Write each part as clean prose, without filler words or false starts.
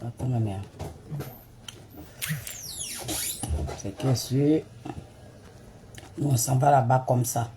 Attends, ma mère. C'est que sûr. On s'en va là-bas comme ça.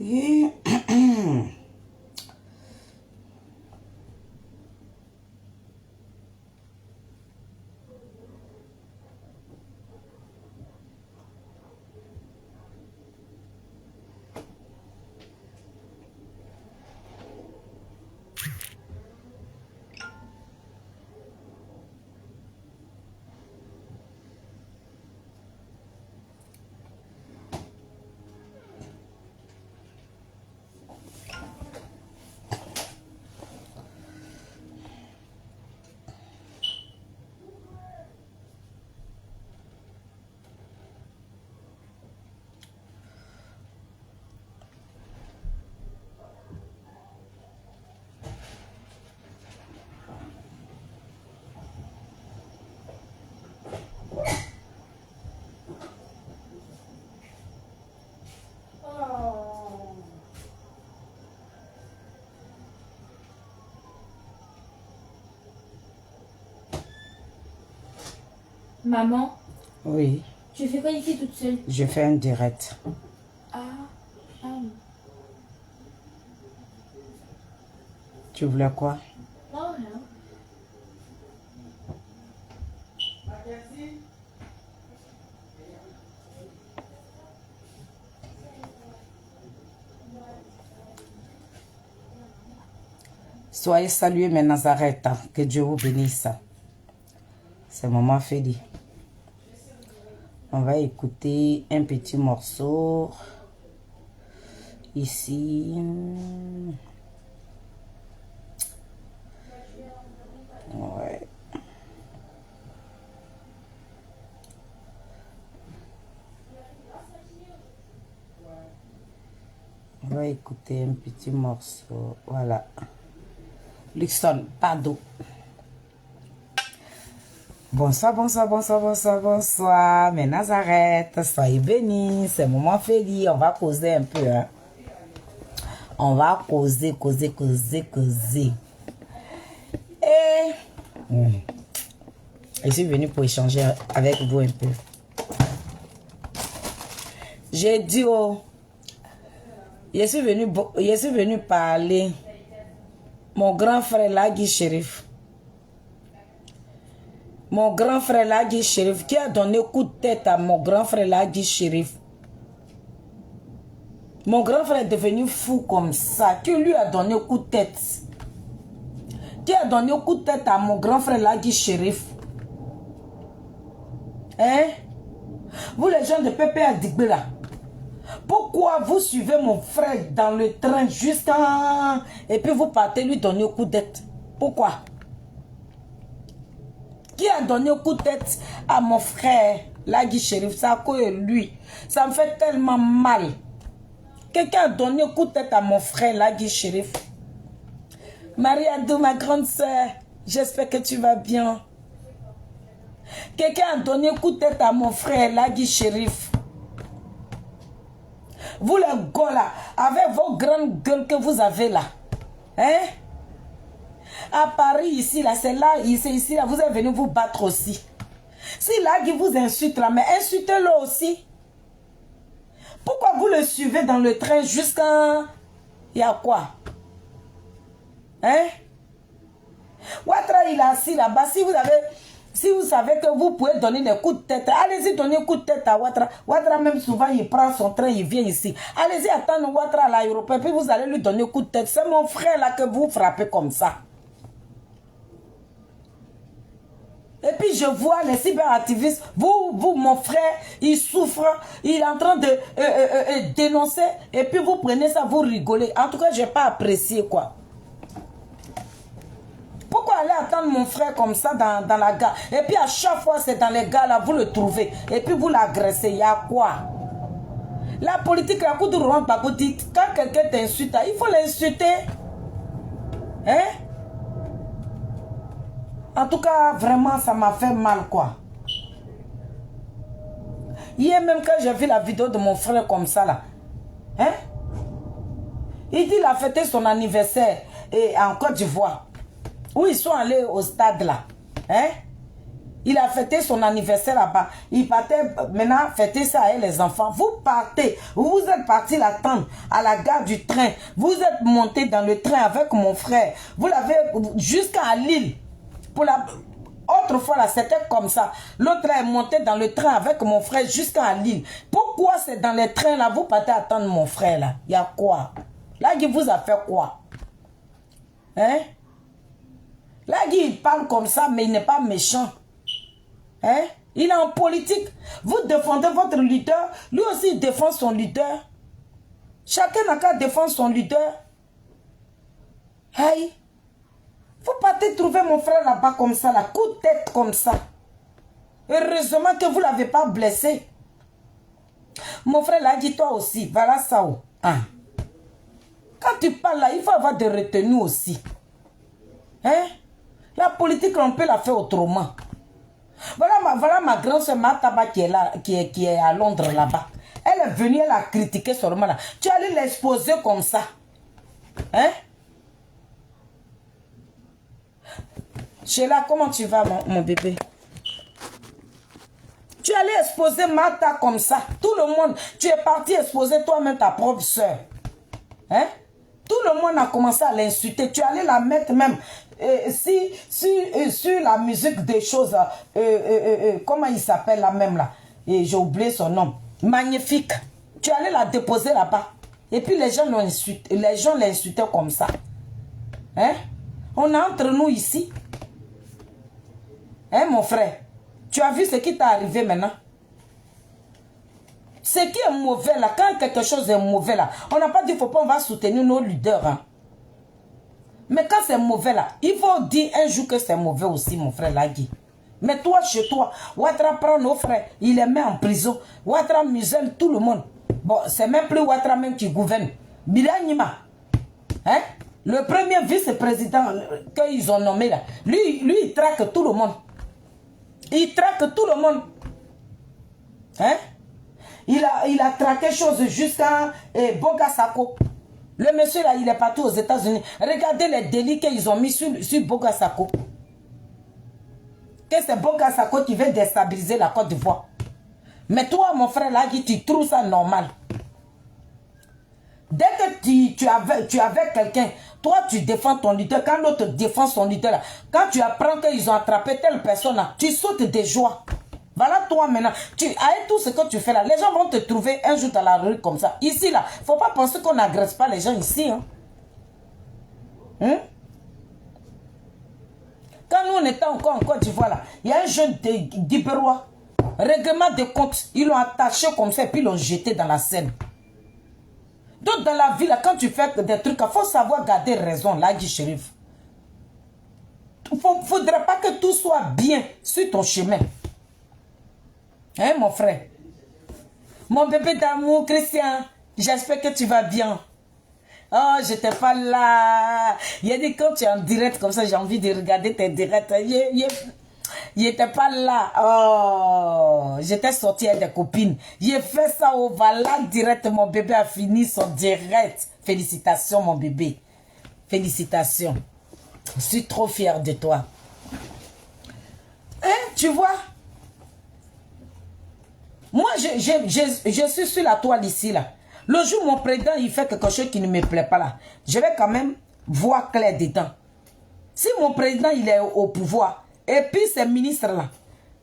Et... Maman, Oui, tu fais quoi ici toute seule? je fais un direct. Ah, oui. Tu voulais quoi? Non, rien. Soyez salués, mes Nazareth. Que Dieu vous bénisse. C'est Maman Féli. On va écouter un petit morceau. Ici. Ouais. On va écouter un petit morceau. Voilà. Luxon, pardon. Bonsoir, bonsoir, bonsoir, bonsoir, bonsoir. Mes Nazareth, soyez bénis. C'est Maman Féli. On va causer un peu. Hein. On va causer. Et je suis venue pour échanger avec vous un peu. J'ai dit, oh, je suis venu parler. Mon grand frère Lagui Chérif. Mon grand frère Lagui Chérif, qui a donné coup de tête à mon grand frère Lagui Chérif. Mon grand frère est devenu fou comme ça. Qui lui a donné un coup de tête? Qui a donné un coup de tête à mon grand frère Lagui Shérif? Hein? Vous les gens de Pépé Adigbe là. Pourquoi vous suivez mon frère dans le train jusqu'à... Et puis vous partez lui donner un coup de tête? Pourquoi? Qui a donné un coup de tête à mon frère Lagui Shérif? Ça a cause de lui. Ça me fait tellement mal. Quelqu'un a donné un coup de tête à mon frère Lagui Shérif. Marie-Adou, ma grande soeur, j'espère que tu vas bien. Quelqu'un a donné un coup de tête à mon frère Lagui Shérif. Vous les gars là, avec vos grandes gueules que vous avez là, hein? À Paris ici là, c'est là, ici là, vous êtes venus vous battre aussi. Si Lagui vous insulte là, mais insultez-le aussi. Pourquoi vous le suivez dans le train jusqu'à... Il y a quoi? Hein? Ouattara il est assis là-bas. Si vous savez que vous pouvez donner des coups de tête, allez-y donner un coup de tête à Ouattara. Ouattara même souvent il prend son train, il vient ici. Allez-y attendre Ouattara à l'aéroport, puis vous allez lui donner un coup de tête. C'est mon frère là que vous frappez comme ça. Et puis je vois les cyberactivistes, vous mon frère, il souffre, il est en train de dénoncer, et puis vous prenez ça, vous rigolez. En tout cas, je n'ai pas apprécié quoi. Pourquoi aller attendre mon frère comme ça dans la gare? Et puis à chaque fois, c'est dans les gares là, vous le trouvez. Et puis vous l'agressez. Il y a quoi? La politique, la coup de Rouen Bagodi, quand quelqu'un t'insulte, il faut l'insulter. Hein? En tout cas, vraiment, ça m'a fait mal quoi. Hier même quand j'ai vu la vidéo de mon frère comme ça là. Hein? Il dit qu'il a fêté son anniversaire en Côte d'Ivoire. Où ils sont allés au stade là. Hein? Il a fêté son anniversaire là-bas. Il partait maintenant fêter ça avec les enfants. Vous partez. Vous êtes parti l'attendre à la gare du train. Vous êtes monté dans le train avec mon frère. Vous l'avez jusqu'à Lille. Pour la... Autrefois là, c'était comme ça. L'autre est monté dans le train avec mon frère jusqu'à Lille. Pourquoi c'est dans les trains là, vous partez attendre mon frère là? Il y a quoi? Là, il vous a fait quoi? Hein? Là, il parle comme ça, mais il n'est pas méchant. Hein? Il est en politique. Vous défendez votre leader. Lui aussi, il défend son leader. Chacun n'a qu'à défendre son leader. Hey! Vous partez trouver mon frère là-bas comme ça, là, coup de tête comme ça. Heureusement que vous ne l'avez pas blessé. Mon frère l'a dit, toi aussi, voilà ça. Ah. Quand tu parles là, il faut avoir des retenues aussi. Hein? La politique, on peut la faire autrement. Voilà ma grande soeur Mataba qui est là, qui est à Londres là-bas. Elle est venue, elle a critiqué seulement là. Tu allais l'exposer comme ça. Hein? Sheila, comment tu vas, mon bébé? Tu allais exposer Mata comme ça. Tout le monde, tu es parti exposer toi-même ta propre soeur. Hein? Tout le monde a commencé à l'insulter. Tu allais la mettre même sur la musique des choses. Comment il s'appelle la même là? J'ai oublié son nom. Magnifique. Tu allais la déposer là-bas. Et puis les gens l'ont insulté. Les gens l'insultaient comme ça. Hein? On est entre nous ici. Hein, mon frère? Tu as vu ce qui t'est arrivé maintenant? Ce qui est mauvais là, quand quelque chose est mauvais là, on n'a pas dit qu'il ne faut pas, on va soutenir nos leaders. Hein. Mais quand c'est mauvais là, il faut dire un jour que c'est mauvais aussi, mon frère Lagui. Mais toi, chez toi, Ouattara prend nos frères, il les met en prison. Ouattara muselle tout le monde. Bon, c'est même plus Ouattara même qui gouverne. Bilanima, hein? Le premier vice-président qu'ils ont nommé là, lui, il traque tout le monde. Il traque tout le monde. Hein? Il a traqué choses jusqu'à Bogasako. Le monsieur là, il est parti aux États-Unis. Regardez les délits qu'ils ont mis sur Bogasako. Que c'est Bogasako qui veut déstabiliser la Côte d'Ivoire. Mais toi, mon frère là, tu trouves ça normal. Dès que tu avais quelqu'un, toi tu défends ton leader. Quand l'autre défend son leader là, quand tu apprends qu'ils ont attrapé telle personne là, tu sautes de joie. Voilà toi maintenant. Avec tout ce que tu fais là, les gens vont te trouver un jour dans la rue comme ça. Ici là, faut pas penser qu'on n'agresse pas les gens ici. Hein? Quand nous on était encore en Côte d'Ivoire là, il y a un jeune d'Ibérois. Règlement de compte, ils l'ont attaché comme ça et puis ils l'ont jeté dans la Seine. Donc dans la vie là, quand tu fais des trucs, il faut savoir garder raison, là, Guy Chérif. Il ne faudrait pas que tout soit bien sur ton chemin. Hein, mon frère? Mon bébé d'amour, Christian, j'espère que tu vas bien. Oh, j'étais pas là. Il a dit, quand tu es en direct comme ça, j'ai envie de regarder tes directs. Il n'était pas là. Oh, j'étais sortie avec des copines. J'ai fait ça au Valak direct. Mon bébé a fini son direct. Félicitations, mon bébé. Félicitations. Je suis trop fière de toi. Hein, tu vois? Moi, je suis sur la toile ici, là. Le jour où mon président, il fait quelque chose qui ne me plaît pas, là, je vais quand même voir clair dedans. Si mon président, il est au pouvoir, et puis ces ministres-là,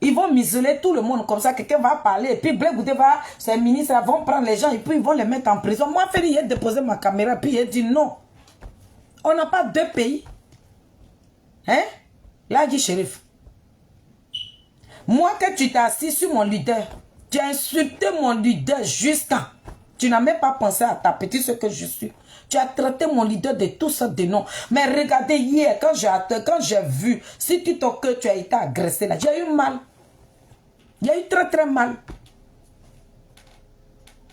ils vont m'isoler tout le monde comme ça, quelqu'un va parler, et puis Blé-Goudé va, ces ministres vont prendre les gens, et puis ils vont les mettre en prison. Moi, il a déposé ma caméra, puis il a dit non. On n'a pas deux pays. Hein? Là, dit Chérif. Moi, que tu t'es assis sur mon leader, tu as insulté mon leader jusqu'à... Tu n'as même pas pensé à ta petite ce que je suis. Tu as traité mon leader de tout ça de noms. Mais regardez hier, quand j'ai vu, si tu t'en que tu as été agressé là, j'ai eu mal. J'ai eu très très mal.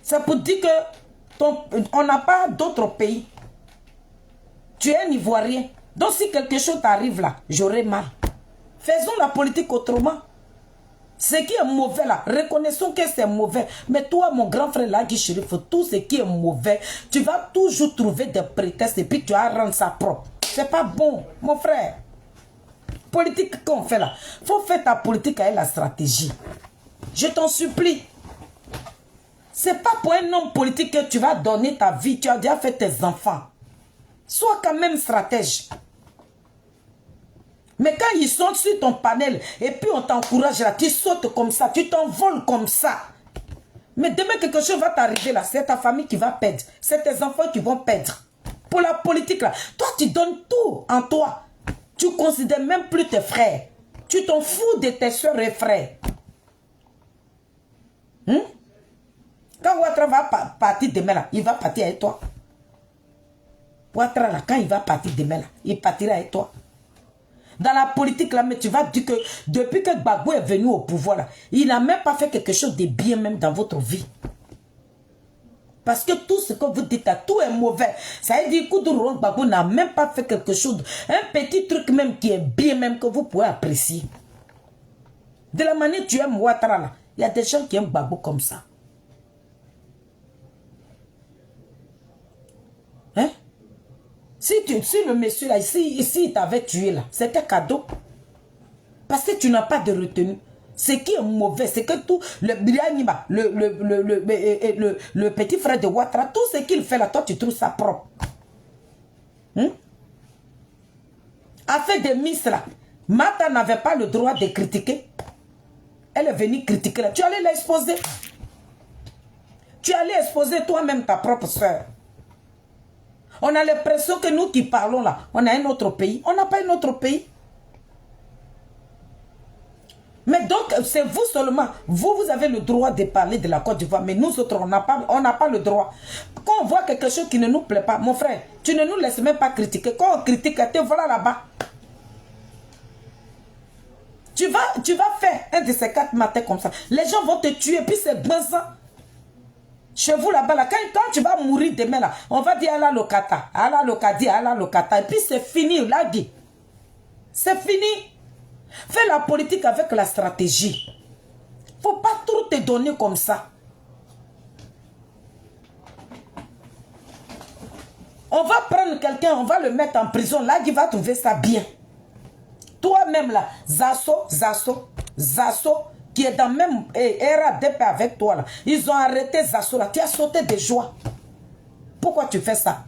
C'est pour dire que on n'a pas d'autres pays. Tu es un Ivoirien. Donc si quelque chose t'arrive là, j'aurai mal. Faisons la politique autrement. Ce qui est mauvais là, reconnaissons que c'est mauvais. Mais toi, mon grand frère là, Guy Chérif, tout ce qui est mauvais, tu vas toujours trouver des prétextes et puis tu vas rendre ça propre. C'est pas bon, mon frère. Politique qu'on fait là, faut faire ta politique avec la stratégie. Je t'en supplie. C'est pas pour un homme politique que tu vas donner ta vie. Tu as déjà fait tes enfants. Sois quand même stratège. Mais quand ils sont sur ton panel et puis on t'encourage là, tu sautes comme ça, tu t'envoles comme ça. Mais demain quelque chose va t'arriver là, c'est ta famille qui va perdre, c'est tes enfants qui vont perdre. Pour la politique là, toi tu donnes tout en toi. Tu ne considères même plus tes frères. Tu t'en fous de tes soeurs et frères. Quand Ouattara va partir demain là, il va partir avec toi. Ouattara là, quand il va partir demain là, il partira avec toi. Dans la politique là, mais tu vas dire que depuis que Gbagbo est venu au pouvoir là, il n'a même pas fait quelque chose de bien même dans votre vie. Parce que tout ce que vous dites là, tout est mauvais. Ça veut dire que Koudouro Gbagbo n'a même pas fait quelque chose, un petit truc même qui est bien même que vous pouvez apprécier. De la manière que tu aimes Ouattara là, il y a des gens qui aiment Gbagbo comme ça. Hein? Si le monsieur là, ici il t'avait tué là, c'était cadeau. Parce que tu n'as pas de retenue. Ce qui est mauvais, c'est que tout, le petit frère de Ouattara, tout ce qu'il fait là, toi tu trouves ça propre. Affaire de Miss là, Mata n'avait pas le droit de critiquer. Elle est venue critiquer là. Tu allais l'exposer. Tu allais exposer toi-même ta propre soeur. On a l'impression que nous qui parlons là, on a un autre pays. On n'a pas un autre pays. Mais donc, c'est vous seulement. Vous avez le droit de parler de la Côte d'Ivoire. Mais nous autres, on n'a pas le droit. Quand on voit quelque chose qui ne nous plaît pas, mon frère, tu ne nous laisses même pas critiquer. Quand on critique, te voilà là-bas. Tu vas faire un de ces 4 matins comme ça. Les gens vont te tuer. Puis c'est bon ça. Chez vous là-bas, là, quand tu vas mourir demain, là, on va dire Allah Lokata, Allah Lokadi, Allah Lokata. Et puis c'est fini, là, dit. C'est fini. Fais la politique avec la stratégie. Faut pas trop te donner comme ça. On va prendre quelqu'un, on va le mettre en prison. Là, il va trouver ça bien. Toi-même, là, Zasso, qui est dans la même RADP avec toi, là. Ils ont arrêté Zasso, là. Tu as sauté de joie. Pourquoi tu fais ça?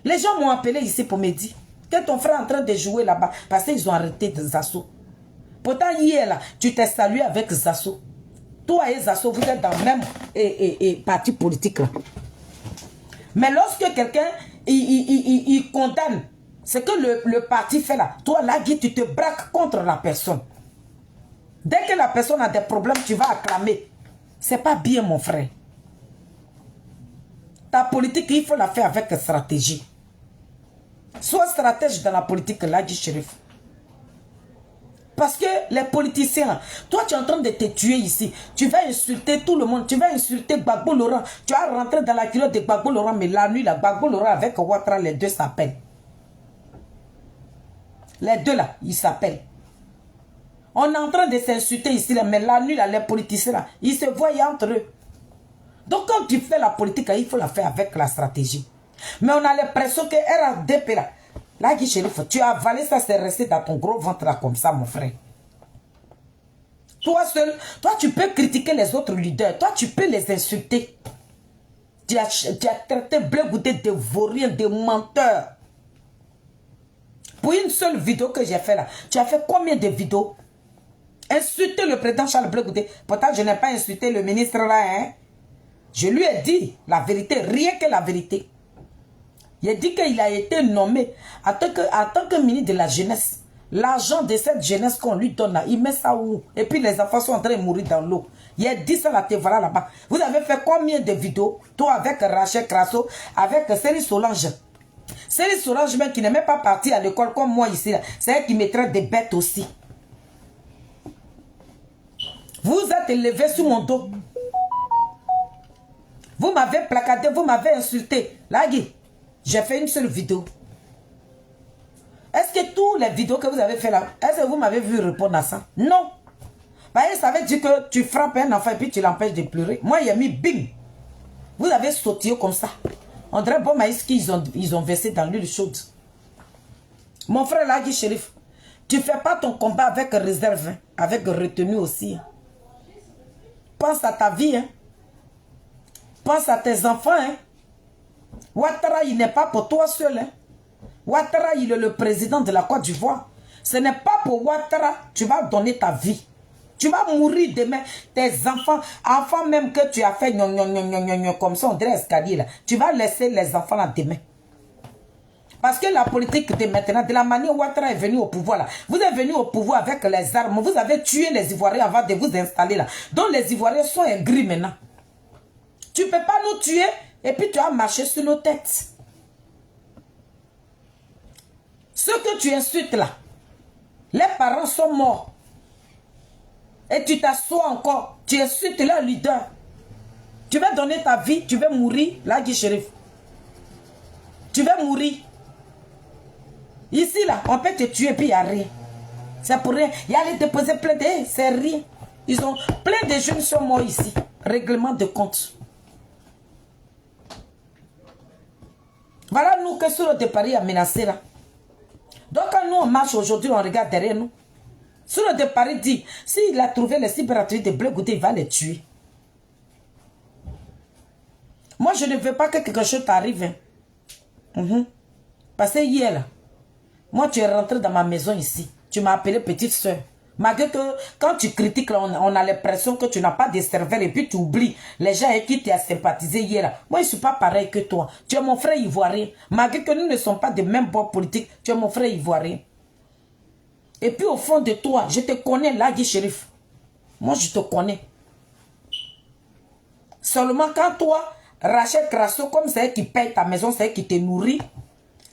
Les gens m'ont appelé ici pour me dire que ton frère est en train de jouer là-bas parce qu'ils ont arrêté Zasso. Pourtant, hier, là, tu t'es salué avec Zasso. Toi et Zasso, vous êtes dans le même parti politique. Là. Mais lorsque quelqu'un, il condamne ce que le parti fait là, toi, là, tu te braques contre la personne. Dès que la personne a des problèmes, tu vas acclamer. C'est pas bien, mon frère. Ta politique, il faut la faire avec stratégie. Sois stratège dans la politique, là, dit Chérif. Parce que les politiciens, toi tu es en train de te tuer ici. Tu vas insulter tout le monde. Tu vas insulter Gbagbo Laurent. Tu vas rentrer dans la culotte de Gbagbo Laurent. Mais la nuit, là, Gbagbo Laurent avec Ouattara, les deux s'appellent. Les deux là, ils s'appellent. On est en train de s'insulter ici, là, mais la nuit, là, les politiciens, là, ils se voient entre eux. Donc quand tu fais la politique, là, il faut la faire avec la stratégie. Mais on a l'impression que RADP là, là, Guy Chérif, tu as avalé ça, c'est resté dans ton gros ventre là comme ça, mon frère. Toi seul, toi tu peux critiquer les autres leaders, toi tu peux les insulter. Tu as traité Blé Goudé de vaurien, de menteur. Pour une seule vidéo que j'ai fait là, tu as fait combien de vidéos? Insulter le président Charles Blé Goudé. Pourtant, je n'ai pas insulté le ministre là, hein. Je lui ai dit la vérité, rien que la vérité. Il a dit qu'il a été nommé en tant que ministre de la jeunesse. L'argent de cette jeunesse qu'on lui donne là, il met ça où? Et puis les enfants sont en train de mourir dans l'eau. Il a dit ça là, te voilà là-bas. Vous avez fait combien de vidéos? Toi avec Rachel Crasso, avec Céline Solange. Céline Solange même qui n'est même pas partie à l'école comme moi ici. C'est elle qui me traite des bêtes aussi. Vous êtes élevé sous mon dos. Vous m'avez placardé, vous m'avez insulté. Là, Guy, j'ai fait une seule vidéo. Est-ce que toutes les vidéos que vous avez fait là, est-ce que vous m'avez vu répondre à ça? Non. Parce que ça veut dire que tu frappes un enfant et puis tu l'empêches de pleurer. Moi, il y a mis bing. Vous avez sautillé comme ça. On dirait bon maïs qu'ils ont versé dans l'huile chaude. Mon frère là, Guy Chérif, tu ne fais pas ton combat avec réserve, hein, avec retenue aussi. Pense à ta vie, hein. Pense à tes enfants, hein. Ouattara, il n'est pas pour toi seul, hein. Ouattara, il est le président de la Côte d'Ivoire. Ce n'est pas pour Ouattara, tu vas donner ta vie. Tu vas mourir demain. Tes enfants, enfants même que tu as fait comme ça, on dirait escalier là. Tu vas laisser les enfants là demain. Parce que la politique de maintenant, de la manière où Ouattara est venu au pouvoir là, vous êtes venu au pouvoir avec les armes, vous avez tué les Ivoiriens avant de vous installer là. Donc les Ivoiriens sont aigris maintenant. Tu ne peux pas nous tuer et puis tu as marché sur nos têtes. Ce que tu insultes là, les parents sont morts. Et tu t'assois encore, tu insultes leur leader. Tu vas donner ta vie, tu vas mourir, là, Guy Chérif. Tu vas mourir. Ici, là, on peut te tuer et puis il n'y a rien. C'est pour rien. Il y a les déposer plein de... c'est rien. Ils ont plein de jeunes sont morts ici. Règlement de compte. Voilà nous que sur le départ a menacé là. Donc quand nous on marche aujourd'hui, on regarde derrière nous. Sur le départ dit, s'il a trouvé les cyberactivités de Blé Goudé, il va les tuer. Moi je ne veux pas que quelque chose t'arrive. Hein. Parce que hier là, moi tu es rentré dans ma maison ici. Tu m'as appelé petite soeur. Malgré que quand tu critiques, là, on a l'impression que tu n'as pas de cervelle et puis tu oublies les gens avec qui tu as sympathisé hier. Là. Moi, je ne suis pas pareil que toi. Tu es mon frère ivoirien. Malgré que nous ne sommes pas de même bord politique, tu es mon frère ivoirien. Et puis au fond de toi, je te connais là, Guy Chérif. Moi, je te connais. Seulement quand toi, Rachel Crasso, comme c'est elle qui paye ta maison, c'est elle qui te nourrit,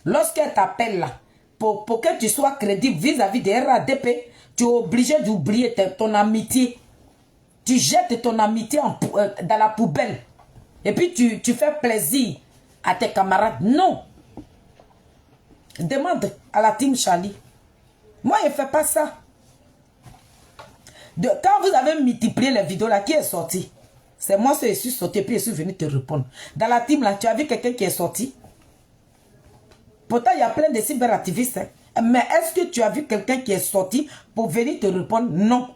lorsqu'elle t'appelle là, pour que tu sois crédible vis-à-vis des RADP, tu es obligé d'oublier ton amitié. Tu jettes ton amitié dans la poubelle. Et puis tu fais plaisir à tes camarades. Non. Demande à la team Charlie. Moi, je ne fais pas ça. Quand vous avez multiplié les vidéos là, qui est sorti? C'est moi qui suis sorti puis je suis venu te répondre. Dans la team là, tu as vu quelqu'un qui est sorti? Pourtant, il y a plein de cyberactivistes. Hein. Mais est-ce que tu as vu quelqu'un qui est sorti pour venir te répondre? Non.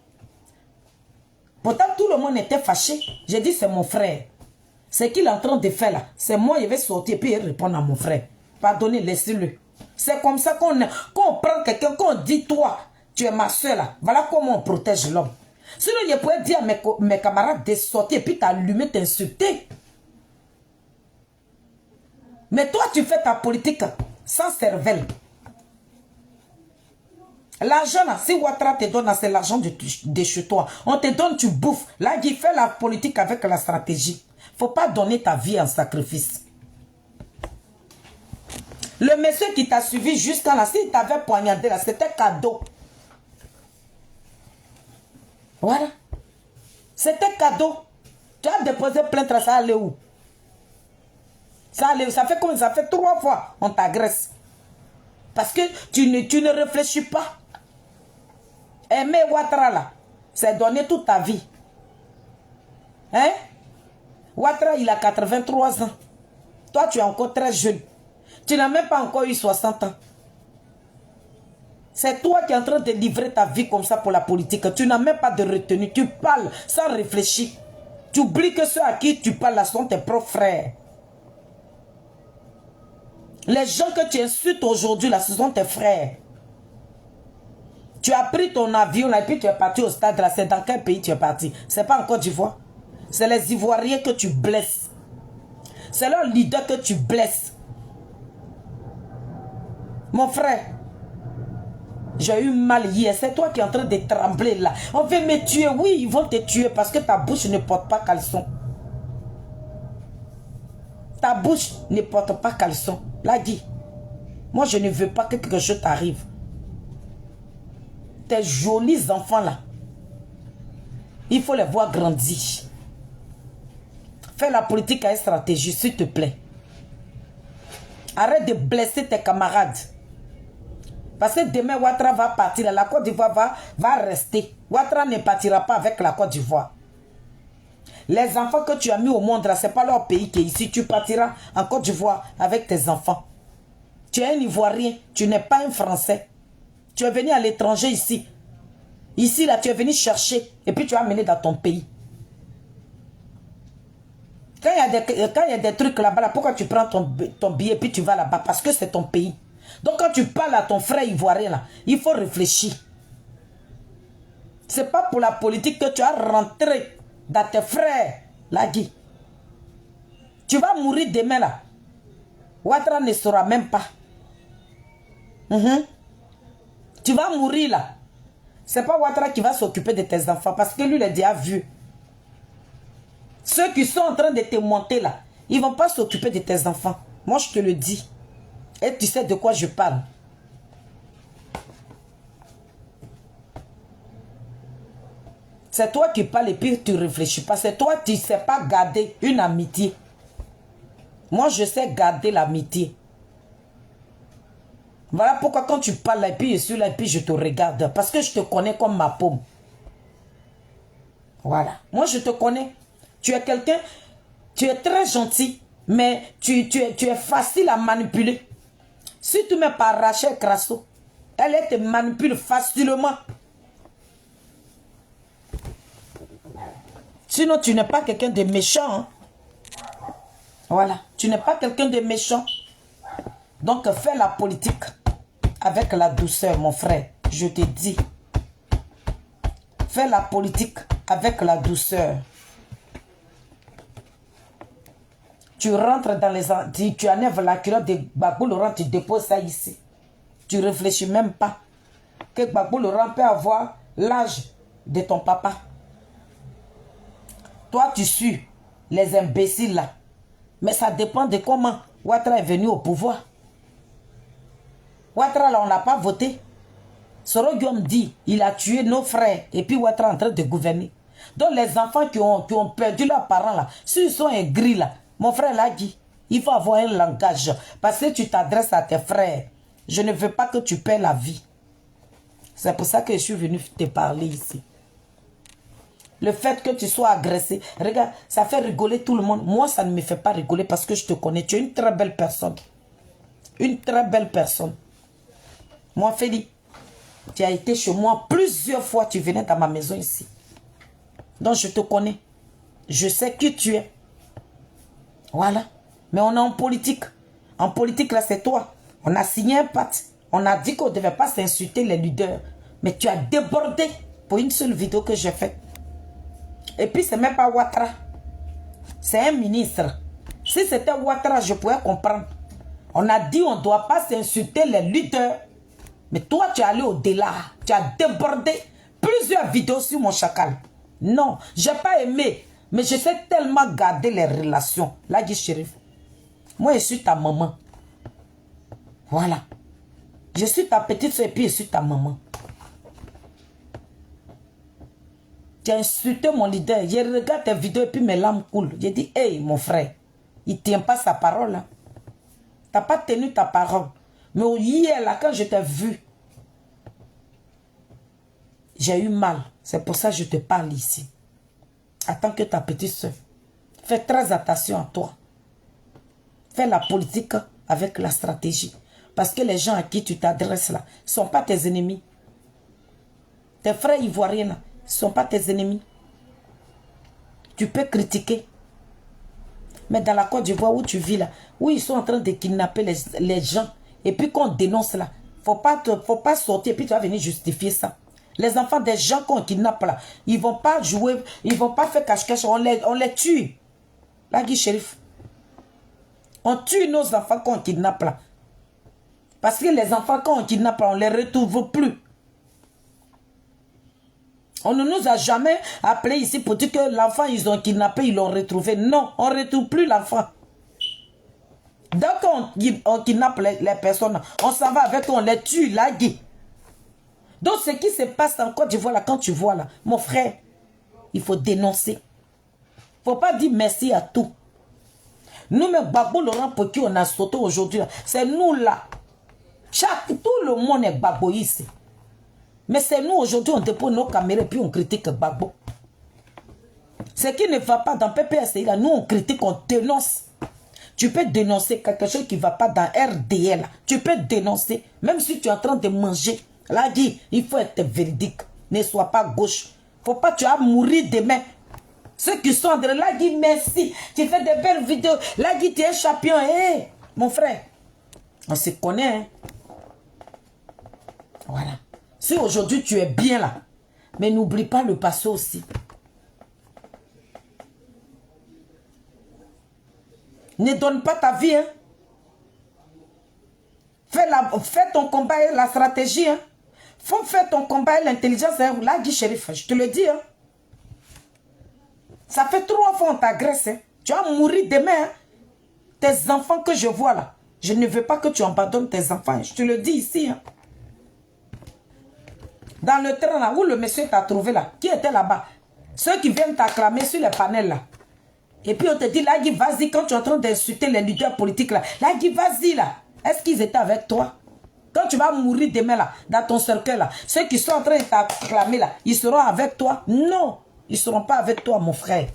Pourtant, tout le monde était fâché. J'ai dit, c'est mon frère. Ce qu'il est en train de faire là, c'est moi, je vais sortir et puis répondre à mon frère. Pardonnez, laissez-le. C'est comme ça qu'on prend quelqu'un, qu'on dit, toi, Tu es ma soeur là. Voilà comment on protège l'homme. Sinon, je pourrais dire à mes camarades de sortir et puis t'allumer, t'insulter. Mais toi, tu fais ta politique sans cervelle. L'argent là, si Ouattara te donne, c'est l'argent de chez toi. On te donne, tu bouffes. Là, il fait la politique avec la stratégie. Faut pas donner ta vie en sacrifice. Le monsieur qui t'a suivi jusqu'à là, s'il t'avait poignardé là, c'était cadeau. Voilà. C'était cadeau. Tu as déposé plainte, ça allait où? Ça allait, ça fait comme ça fait 3 fois, on t'agresse. Parce que tu ne réfléchis pas. Aimer Ouattara là, c'est donner toute ta vie. Hein? Ouattara, il a 83 ans. Toi, tu es encore très jeune. Tu n'as même pas encore eu 60 ans. C'est toi qui es en train de livrer ta vie comme ça pour la politique. Tu n'as même pas de retenue. Tu parles sans réfléchir. Tu oublies que ceux à qui tu parles là sont tes propres frères. Les gens que tu insultes aujourd'hui là, ce sont tes frères. Tu as pris ton avion là et puis tu es parti au stade là. C'est dans quel pays tu es parti? C'est pas en Côte d'Ivoire. C'est les Ivoiriens que tu blesses. C'est leur leader que tu blesses. Mon frère, j'ai eu mal hier. C'est toi qui es en train de trembler là. On veut me tuer. Oui, ils vont te tuer parce que ta bouche ne porte pas caleçon. Ta bouche ne porte pas caleçon. Là, dis. Moi, je ne veux pas que quelque chose t'arrive. Tes jolis enfants là, il faut les voir grandir. Fais la politique à une stratégie, s'il te plaît. Arrête de blesser tes camarades. Parce que demain, Ouattara va partir. La Côte d'Ivoire va rester. Ouattara ne partira pas avec la Côte d'Ivoire. Les enfants que tu as mis au monde, là, ce n'est pas leur pays qui est ici. Tu partiras en Côte d'Ivoire avec tes enfants. Tu es un Ivoirien. Tu n'es pas un Français. Tu es venu à l'étranger ici. Ici, là, tu es venu chercher. Et puis, tu as amené dans ton pays. Quand il y a des trucs là-bas, là, pourquoi tu prends ton billet et puis tu vas là-bas? Parce que c'est ton pays. Donc, quand tu parles à ton frère ivoirien, là, il faut réfléchir. Ce n'est pas pour la politique que tu as rentré dans tes frères, là, Guy. Tu vas mourir demain, là. Ouattara ne saura même pas. Tu vas mourir, là. Ce n'est pas Ouattara qui va s'occuper de tes enfants parce que lui, il est déjà vu. Ceux qui sont en train de te monter, là, ils ne vont pas s'occuper de tes enfants. Moi, je te le dis. Et tu sais de quoi je parle. C'est toi qui parles et puis tu ne réfléchis pas. C'est toi qui ne sais pas garder une amitié. Moi, je sais garder l'amitié. Voilà pourquoi quand tu parles là, et puis je suis là, et puis je te regarde. Parce que je te connais comme ma paume. Voilà. Moi, je te connais. Tu es quelqu'un, tu es très gentil, mais tu es facile à manipuler. Si tu mets par Rachel Crasso, elle te manipule facilement. Sinon, tu n'es pas quelqu'un de méchant. Hein? Voilà. Tu n'es pas quelqu'un de méchant. Donc, fais la politique avec la douceur, mon frère. Je te dis. Fais la politique avec la douceur. Tu rentres dans les... Tu enlèves la culotte de Gbagbo Laurent, tu déposes ça ici. Tu ne réfléchis même pas que Gbagbo Laurent peut avoir l'âge de ton papa. Toi, tu suis les imbéciles là. Mais ça dépend de comment Ouattara est venu au pouvoir. Ouattara là, on n'a pas voté. Soro Guillaume dit, il a tué nos frères. Et puis Ouattara est en train de gouverner. Donc les enfants qui ont perdu leurs parents là, s'ils sont aigris là, mon frère l'a dit, il faut avoir un langage. Parce que tu t'adresses à tes frères. Je ne veux pas que tu perds la vie. C'est pour ça que je suis venu te parler ici. Le fait que tu sois agressé, regarde, ça fait rigoler tout le monde. Moi, ça ne me fait pas rigoler parce que je te connais. Tu es une très belle personne. Une très belle personne. Moi, Félix, tu as été chez moi plusieurs fois. Tu venais dans ma maison ici. Donc, je te connais. Je sais qui tu es. Voilà. Mais on est en politique. En politique, là, c'est toi. On a signé un pacte. On a dit qu'on ne devait pas s'insulter les leaders. Mais tu as débordé pour une seule vidéo que j'ai faite. Et puis, c'est même pas Ouattara. C'est un ministre. Si c'était Ouattara, je pourrais comprendre. On a dit on ne doit pas s'insulter les leaders. Mais toi, tu es allé au-delà. Tu as débordé plusieurs vidéos sur mon chacal. Non, je n'ai pas aimé. Mais je sais tellement garder les relations. Là, dit Chérif. Moi, je suis ta maman. Voilà. Je suis ta petite soeur et puis je suis ta maman. Tu as insulté mon leader. Je regarde tes vidéos et puis mes larmes coulent. J'ai dit, hey, mon frère, il ne tient pas sa parole. Hein. Tu n'as pas tenu ta parole. Mais hier, là, quand je t'ai vu, j'ai eu mal. C'est pour ça que je te parle ici. Attends que ta petite soeur. Fais très attention à toi. Fais la politique avec la stratégie. Parce que les gens à qui tu t'adresses là ne sont pas tes ennemis. Tes frères ivoiriens là, ne sont pas tes ennemis. Tu peux critiquer. Mais dans la Côte d'Ivoire où tu vis là, où ils sont en train de kidnapper les gens, et puis qu'on dénonce là, faut pas sortir, et puis tu vas venir justifier ça. Les enfants des gens qu'on kidnappe là, ils vont pas jouer, ils vont pas faire cache-cache, on les tue. Là, Guy Chérif. On tue nos enfants qu'on kidnappe là. Parce que les enfants qu'on kidnappe là, on les retrouve plus. On ne nous a jamais appelé ici pour dire que l'enfant, ils ont kidnappé, ils l'ont retrouvé. Non, on ne retrouve plus l'enfant. Donc, on kidnappe les personnes, on s'en va avec eux, on les tue, là, Guy. Donc, ce qui se passe en Côte d'Ivoire, là, quand tu vois, là, mon frère, il faut dénoncer. Il ne faut pas dire merci à tout. Nous, même Gbagbo Laurent, pour qui on a sauté aujourd'hui, c'est nous, là. Tout le monde est Gbagboïste. Mais c'est nous, aujourd'hui, on dépose nos caméras et puis on critique Gbagbo. Ce qui ne va pas dans PPSI, là, nous, on critique, on dénonce. Tu peux dénoncer quelque chose qui ne va pas dans RDL. Tu peux dénoncer, même si tu es en train de manger. Là, dit, il faut être véridique. Ne sois pas gauche. Faut pas que tu vas mourir demain. Ceux qui sont en train, là, dit merci. Tu fais des belles vidéos. Là, dit, tu es champion. Hé, mon frère, on se connaît. Hein? Voilà. Si aujourd'hui tu es bien là, mais n'oublie pas le passé aussi. Ne donne pas ta vie. Hein. Fais ton combat et la stratégie. Hein. Faut faire ton combat et l'intelligence. Hein. Là, dit Chérif, je te le dis. Hein. Ça fait 3 fois on t'agresse. Hein. Tu vas mourir demain. Hein. Tes enfants que je vois là, je ne veux pas que tu abandonnes tes enfants. Hein. Je te le dis ici. Hein. Dans le train là, où le monsieur t'a trouvé là, qui était là-bas? Ceux qui viennent t'acclamer sur les panels là. Et puis on te dit, là, Guy, vas-y, quand tu es en train d'insulter les leaders politiques là, là, Guy, vas-y là. Est-ce qu'ils étaient avec toi? Quand tu vas mourir demain là, dans ton cercueil là, ceux qui sont en train de t'acclamer là, ils seront avec toi? Non, ils ne seront pas avec toi, mon frère.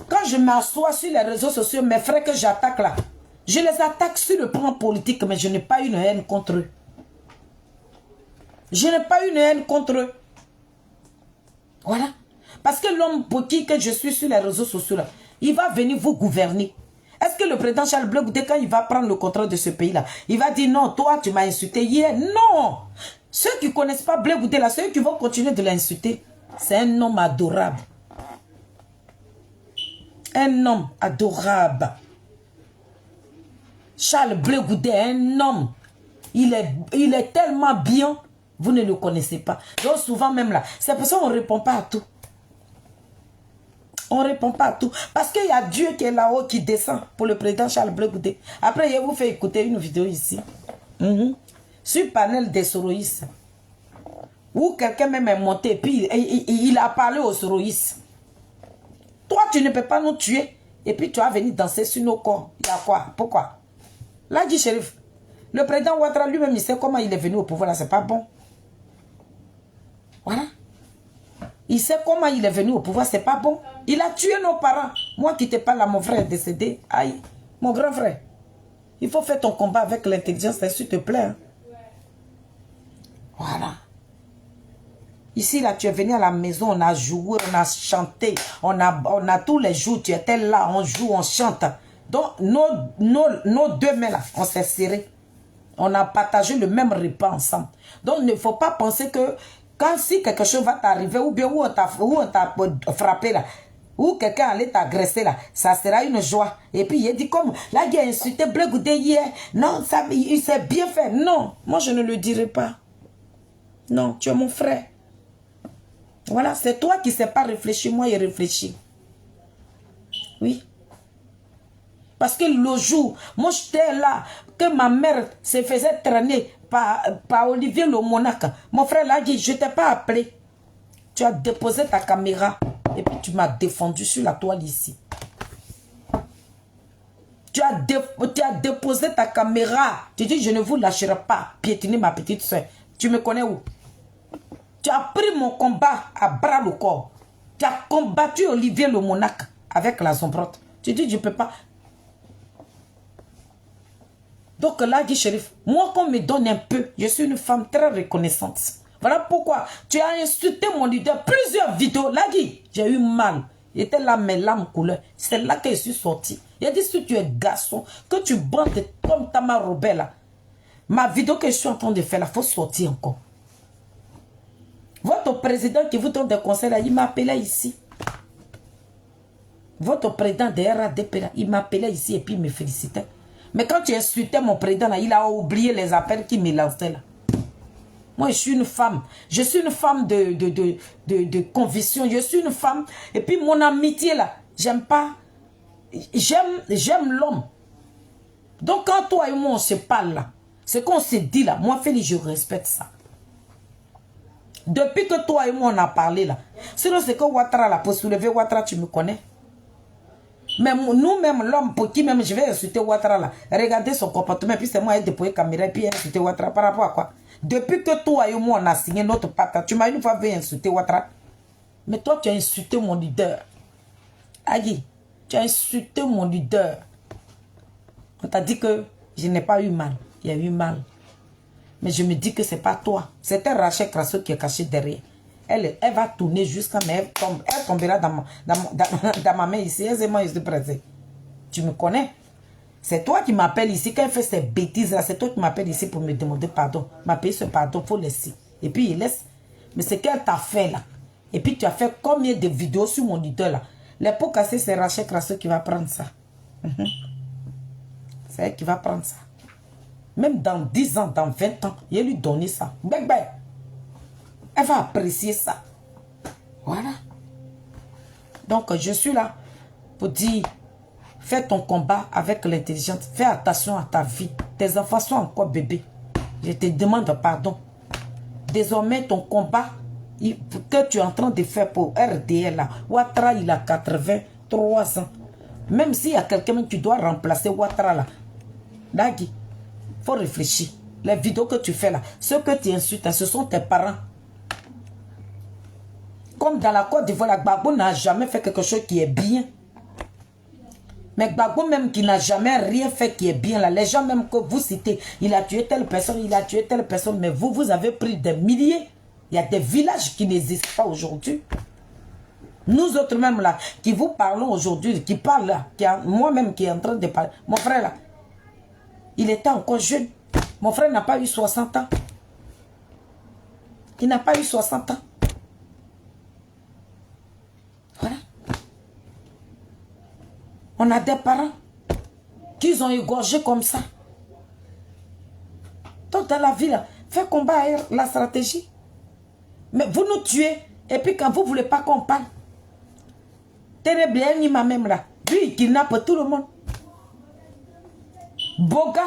Quand je m'assois sur les réseaux sociaux, mes frères que j'attaque là, je les attaque sur le plan politique, mais je n'ai pas une haine contre eux. Je n'ai pas une haine contre eux. Voilà. Parce que l'homme pour qui que je suis sur les réseaux sociaux, là, il va venir vous gouverner. Est-ce que le président Charles Blé Goudé, quand il va prendre le contrôle de ce pays-là, il va dire non, toi tu m'as insulté hier? Non. Ceux qui ne connaissent pas Blé Goudé, là, ceux qui vont continuer de l'insulter, c'est un homme adorable. Un homme adorable. Charles Blé Goudé est un homme. Il est tellement bien, vous ne le connaissez pas. Donc souvent même là, c'est pour ça qu'on ne répond pas à tout. On ne répond pas à tout. Parce qu'il y a Dieu qui est là-haut, qui descend pour le président Charles Blé Goudé. Après, je vous fais écouter une vidéo ici. Sur le panel des soroïstes. Où quelqu'un même est monté, puis il a parlé aux soroïstes. Toi, tu ne peux pas nous tuer. Et puis tu vas venir danser sur nos corps. Il y a quoi? Pourquoi? Là, dit Chérif, le président Ouattara lui-même, il sait comment il est venu au pouvoir. Là, c'est pas bon. Voilà. Il sait comment il est venu au pouvoir, c'est pas bon. Il a tué nos parents. Moi qui te parle là, mon frère est décédé. Aïe, mon grand frère. Il faut faire ton combat avec l'intelligence, s'il te plaît. Hein. Voilà. Ici, là, tu es venu à la maison, on a joué, on a chanté. On a tous les jours, tu étais là, on joue, on chante. Donc, nos 2 mains là, on s'est serrés. On a partagé le même repas ensemble. Donc, il ne faut pas penser que quand si quelque chose va t'arriver, ou bien où on t'a frappé là, ou quelqu'un allait t'agresser là, ça sera une joie. Et puis il dit comme, là il a insulté Blegoudé hier. Non, ça, il s'est bien fait. Non, moi je ne le dirai pas. Non, tu es mon frère. Voilà, c'est toi qui ne sais pas réfléchir, moi il réfléchit. Oui. Parce que le jour, moi j'étais là, que ma mère se faisait traîner par Olivier le monarque. Mon frère l'a dit, je ne t'ai pas appelé. Tu as déposé ta caméra et puis tu m'as défendu sur la toile ici. Tu as déposé ta caméra. Tu dis, je ne vous lâcherai pas piétiner ma petite soeur. Tu me connais où? Tu as pris mon combat à bras le corps. Tu as combattu Olivier le monarque avec la zombrotte. Tu dis, je ne peux pas. Donc là, dit Chérif, moi qu'on me donne un peu, je suis une femme très reconnaissante. Voilà pourquoi tu as insulté mon leader. Plusieurs vidéos. Là, dit, j'ai eu mal. J'étais là, mes larmes couleur. C'est là que je suis sorti. Il a dit, si tu es garçon, que tu bandes comme Tamar Robert là. Ma vidéo que je suis en train de faire là, il faut sortir encore. Votre président qui vous donne des conseils là, il m'a appelé ici. Votre président de RADP là, il m'a appelé ici et puis il me félicitait. Mais quand tu insultais mon président là, il a oublié les appels qu'il me lançait là. Moi, je suis une femme. Je suis une femme de conviction. Je suis une femme. Et puis, mon amitié, là, j'aime pas. J'aime l'homme. Donc, quand toi et moi, on se parle, là, ce qu'on se dit, là, moi, Félix, je respecte ça. Depuis que toi et moi, on a parlé, là. Sinon, c'est que Ouattara, là, pour soulever Ouattara, tu me connais. Mais nous-mêmes, l'homme, pour qui même je vais insulter Ouattara, là, regardez son comportement, et puis c'est moi qui ai déployé la caméra, et puis insulter Ouattara, par rapport à quoi? Depuis que toi et moi, on a signé notre pacte, tu m'as une fois vu insulter Ouattara. Mais toi, tu as insulté mon leader. Agui, tu as insulté mon leader. On t'a dit que je n'ai pas eu mal. Il y a eu mal. Mais je me dis que ce n'est pas toi. C'était Rachel Crasso qui est caché derrière. Elle va tourner jusqu'à... Mais elle tombera dans ma main ici. Aisément, je suis pressé. Tu me connais? C'est toi qui m'appelles ici. Quand elle fait ces bêtises-là, c'est toi qui m'appelles ici pour me demander pardon. Ma pays ce pardon, il faut laisser. Et puis, il laisse. Mais c'est qu'elle t'a fait là. Et puis, tu as fait combien de vidéos sur mon leader là? Les pots cassés, c'est Rachel Crasso qui va prendre ça. C'est elle qui va prendre ça. Même dans 10 ans, dans 20 ans, il va lui donner ça. Bang, bang. Elle va apprécier ça. Voilà. Donc, je suis là pour dire, fais ton combat avec l'intelligence. Fais attention à ta vie. Tes enfants sont encore bébés. Je te demande pardon. Désormais, ton combat que tu es en train de faire pour RDL, là, Ouattara, il a 83 ans. Même s'il y a quelqu'un, tu dois remplacer Ouattara, là. Dagui, il faut réfléchir. Les vidéos que tu fais là, ceux que tu insultes, ce sont tes parents. Comme dans la Côte d'Ivoire, Gbagbo n'a jamais fait quelque chose qui est bien. Mais Gbagbo même qui n'a jamais rien fait qui est bien là. Les gens même que vous citez, il a tué telle personne, il a tué telle personne. Mais vous avez pris des milliers. Il y a des villages qui n'existent pas aujourd'hui. Nous autres même là, qui vous parlons aujourd'hui, qui parlent là, moi-même qui est en train de parler. Mon frère là, il était encore jeune. Mon frère n'a pas eu 60 ans. Il n'a pas eu 60 ans. Voilà. On a des parents qui ont égorgé comme ça. Donc dans la vie, là, fais combat la stratégie. Mais vous nous tuez. Et puis quand vous ne voulez pas qu'on parle. Tenez bien, ni ma même là. Lui, il kidnappe tout le monde. Boga,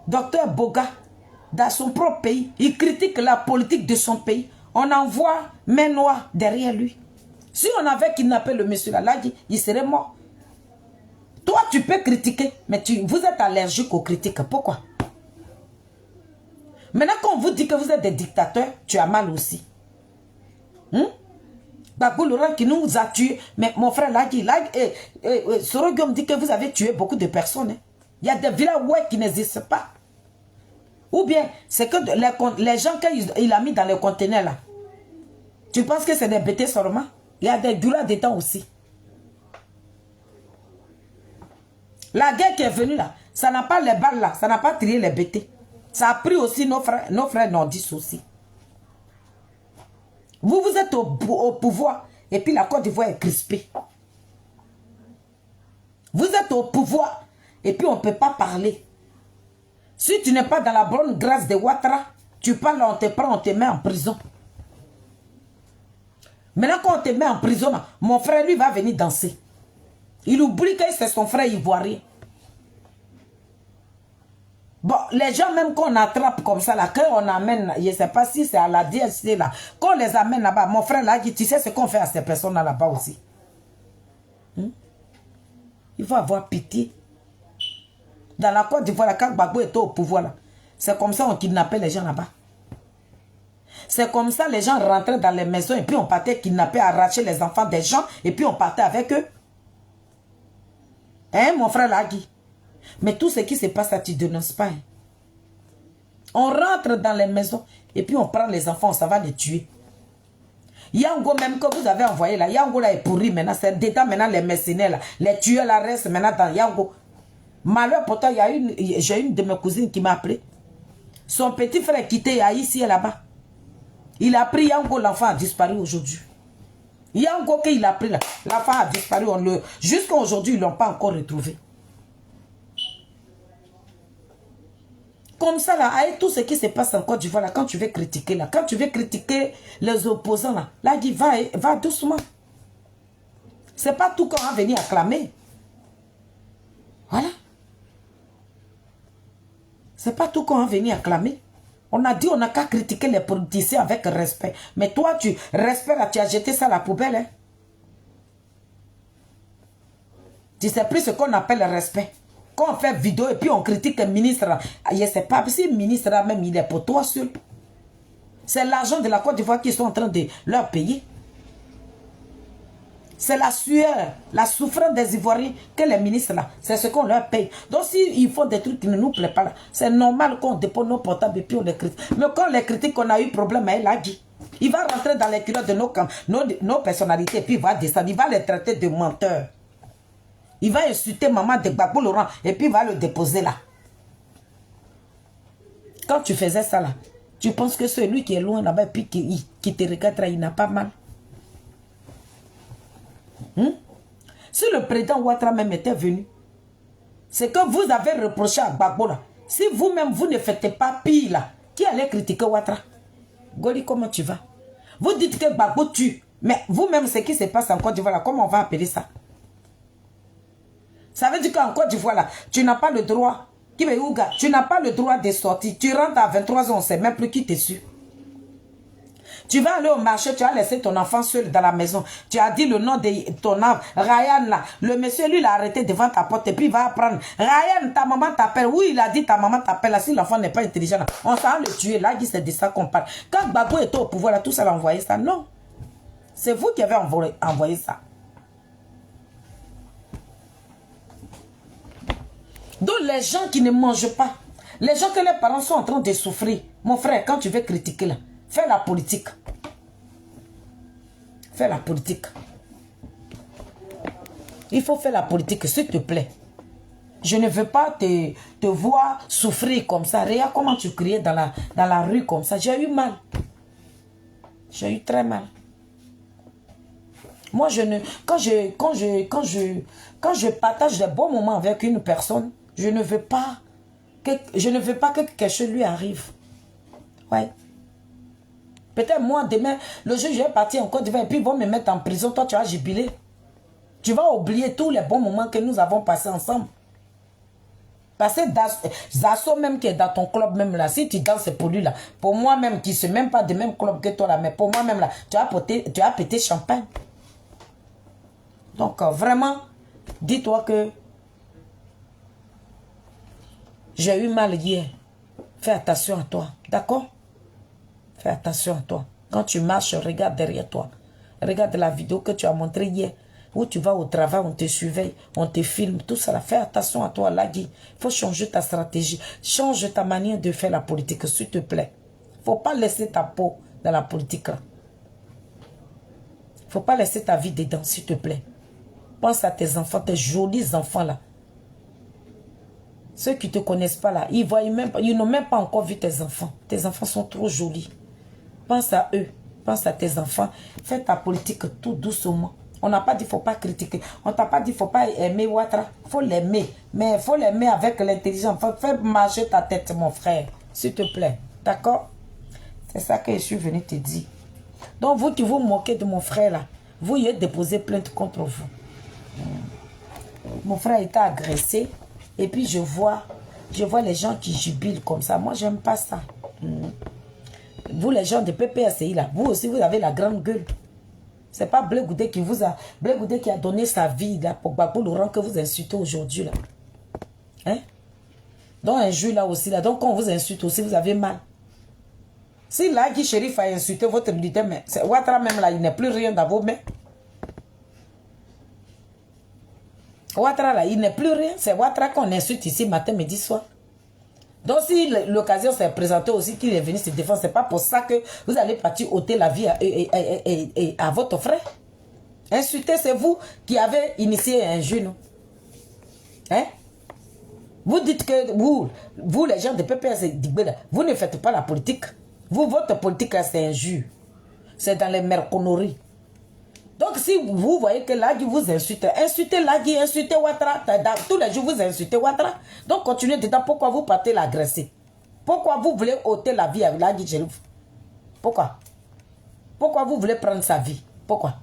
docteur Boga, dans son propre pays, il critique la politique de son pays. On envoie main noire derrière lui. Si on avait kidnappé le monsieur là, il serait mort. Toi, tu peux critiquer, mais vous êtes allergique aux critiques. Pourquoi? Maintenant, quand on vous dit que vous êtes des dictateurs, tu as mal aussi. Gbagbo Laurent qui nous a tués. Mais mon frère Lagui, Sorogyo me dit que vous avez tué beaucoup de personnes. Hein. Il y a des villages qui n'existent pas. Ou bien, c'est que les gens qu'il a mis dans les conteneurs là, tu penses que c'est des bêtés seulement? Il y a des doulas dedans aussi. La guerre qui est venue là, ça n'a pas les balles là, ça n'a pas tiré les bêtés. Ça a pris aussi nos frères nordistes aussi. Vous êtes au pouvoir et puis la Côte d'Ivoire est crispée. Vous êtes au pouvoir et puis on ne peut pas parler. Si tu n'es pas dans la bonne grâce de Ouattara, tu parles, on te prend, on te met en prison. Maintenant, quand on te met en prison, mon frère, lui, va venir danser. Il oublie que c'est son frère ivoirien. Bon, les gens, même qu'on attrape comme ça, là, qu'on amène, je ne sais pas si c'est à la DSC, là, qu'on les amène là-bas, mon frère, là, tu sais ce qu'on fait à ces personnes là-bas aussi. Il faut avoir pitié. Dans la Côte d'Ivoire, quand Gbagbo était au pouvoir, c'est comme ça on kidnappait les gens là-bas. C'est comme ça les gens rentraient dans les maisons et puis on partait kidnapper, arracher les enfants des gens et puis on partait avec eux. Hein, mon frère Lagui? Mais tout ce qui se passe, ça tu ne dénonces pas. Hein? On rentre dans les maisons et puis on prend les enfants, ça va les tuer. Yango même que vous avez envoyé là, Yango là est pourri maintenant, c'est dedans maintenant les mercenaires là, les tueurs là restent maintenant dans Yango. Malheur pourtant, j'ai une de mes cousines qui m'a appelé. Son petit frère quitté ici et là-bas. Il a pris Yango, l'enfant a disparu aujourd'hui. Yango qu'il a pris là, l'enfant a disparu. Jusqu'à aujourd'hui, ils ne l'ont pas encore retrouvé. Comme ça là, avec tout ce qui se passe en Côte d'Ivoire là, quand tu veux critiquer là, quand tu veux critiquer les opposants là, il va doucement. C'est pas tout qu'on va venir acclamer. Voilà. C'est pas tout qu'on va venir acclamer. On a dit on n'a qu'à critiquer les politiciens avec respect. Mais toi, respect là, tu as jeté ça à la poubelle. Hein? Tu sais plus ce qu'on appelle le respect. Quand on fait vidéo et puis on critique le ministre, je ne sais pas si le ministre même il est pour toi seul. C'est l'argent de la Côte d'Ivoire qu'ils sont en train de leur payer. C'est la sueur, la souffrance des Ivoiriens que les ministres là, c'est ce qu'on leur paye. Donc s'ils font des trucs qui ne nous plaisent pas là, c'est normal qu'on dépose nos portables et puis on les critique. Mais quand on les critique, on a eu problème avec Lagui. Il va rentrer dans les culottes de nos personnalités et puis il va descendre, il va les traiter de menteurs. Il va insulter maman de Gbagbo Laurent et puis il va le déposer là. Quand tu faisais ça là, tu penses que celui qui est loin là-bas et puis qui te regarde là, il n'a pas mal. Si le président Ouattara même était venu, c'est que vous avez reproché à Gbagbo là. Si vous-même vous ne faites pas pire là, qui allait critiquer Ouattara? Goli, comment tu vas? Vous dites que Gbagbo tue, mais vous-même ce qui se passe en Côte d'Ivoire là, comment on va appeler ça? Ça veut dire qu'en Côte d'Ivoire, là, tu n'as pas le droit. Tu n'as pas le droit de sortir. Tu rentres à 23 ans, on ne sait même plus qui t'es su. Tu vas aller au marché, tu as laissé ton enfant seul dans la maison. Tu as dit le nom de ton enfant, Ryan là. Le monsieur, lui, l'a arrêté devant ta porte et puis il va apprendre. Ryan, ta maman t'appelle. Oui, il a dit ta maman t'appelle. Là, si l'enfant n'est pas intelligent, là, on s'en le tuer. Là, c'est de ça qu'on parle. Quand Gbagbo était au pouvoir, là, tout ça l'a envoyé ça. Non. C'est vous qui avez envoyé ça. Donc les gens qui ne mangent pas, les gens que les parents sont en train de souffrir, mon frère, quand tu veux critiquer là, fais la politique. Fais la politique. Il faut faire la politique, s'il te plaît. Je ne veux pas te voir souffrir comme ça. Regarde comment tu criais dans la rue comme ça. J'ai eu mal. J'ai eu très mal. Moi, quand je partage des bons moments avec une personne, je ne veux pas que quelque chose lui arrive. Ouais. Peut-être moi, demain, le jour où je vais partir en Côte d'Ivoire et puis ils vont me mettre en prison, toi, tu vas jubiler. Tu vas oublier tous les bons moments que nous avons passés ensemble. Parce que Zasso même qui est dans ton club même là, si tu danses pour lui là, pour moi même qui ne suis même pas de même club que toi là, mais pour moi même là, tu as pété champagne. Donc vraiment, dis-toi que j'ai eu mal hier. Fais attention à toi, d'accord? Fais attention à toi. Quand tu marches, regarde derrière toi. Regarde la vidéo que tu as montrée hier. Où tu vas au travail, on te surveille, on te filme, tout ça. Fais attention à toi, Lagui. Il faut changer ta stratégie. Change ta manière de faire la politique, s'il te plaît. Il ne faut pas laisser ta peau dans la politique. Il ne faut pas laisser ta vie dedans, s'il te plaît. Pense à tes enfants, tes jolis enfants là. Ceux qui ne te connaissent pas là, ils n'ont même pas encore vu tes enfants. Tes enfants sont trop jolis. Pense à eux. Pense à tes enfants. Fais ta politique tout doucement. On n'a pas dit qu'il ne faut pas critiquer. On t'a pas dit qu'il ne faut pas aimer Ouattara. Il faut l'aimer. Mais il faut l'aimer avec l'intelligence. Fais marcher ta tête, mon frère. S'il te plaît. D'accord? C'est ça que je suis venu te dire. Donc, vous qui vous moquez de mon frère là, vous y êtes déposé plainte contre vous. Mon frère était agressé. Et puis, je vois les gens qui jubilent comme ça. Moi, j'aime pas ça. Vous, les gens de PPSI là, vous aussi, vous avez la grande gueule. C'est pas Blé Goudé qui a donné sa vie là pour Gbagbo Laurent que vous insultez aujourd'hui là. Hein? Donc un jeu là aussi là. Donc quand on vous insulte aussi, vous avez mal. Si là Guy Chérif a insulté votre militaire, mais Ouattara même là, il n'est plus rien dans vos mains. Ouattara là, il n'est plus rien. C'est Ouattara qu'on insulte ici matin, midi, soir. Donc si l'occasion s'est présentée aussi qu'il est venu se défendre, c'est pas pour ça que vous allez partir ôter la vie à votre frère. Insulter, c'est vous qui avez initié un jeu. Hein? Vous dites que vous les gens de PPS, vous ne faites pas la politique. Vous, votre politique, c'est un jus. C'est dans les merconneries. Donc, si vous voyez que Lagui vous insulte, insultez Lagui, insultez Ouattara. Tous les jours, vous insultez Ouattara. Donc, continuez dedans. Pourquoi vous partez l'agresser? Pourquoi vous voulez ôter la vie à Lagui Chérif? Pourquoi? Pourquoi vous voulez prendre sa vie? Pourquoi?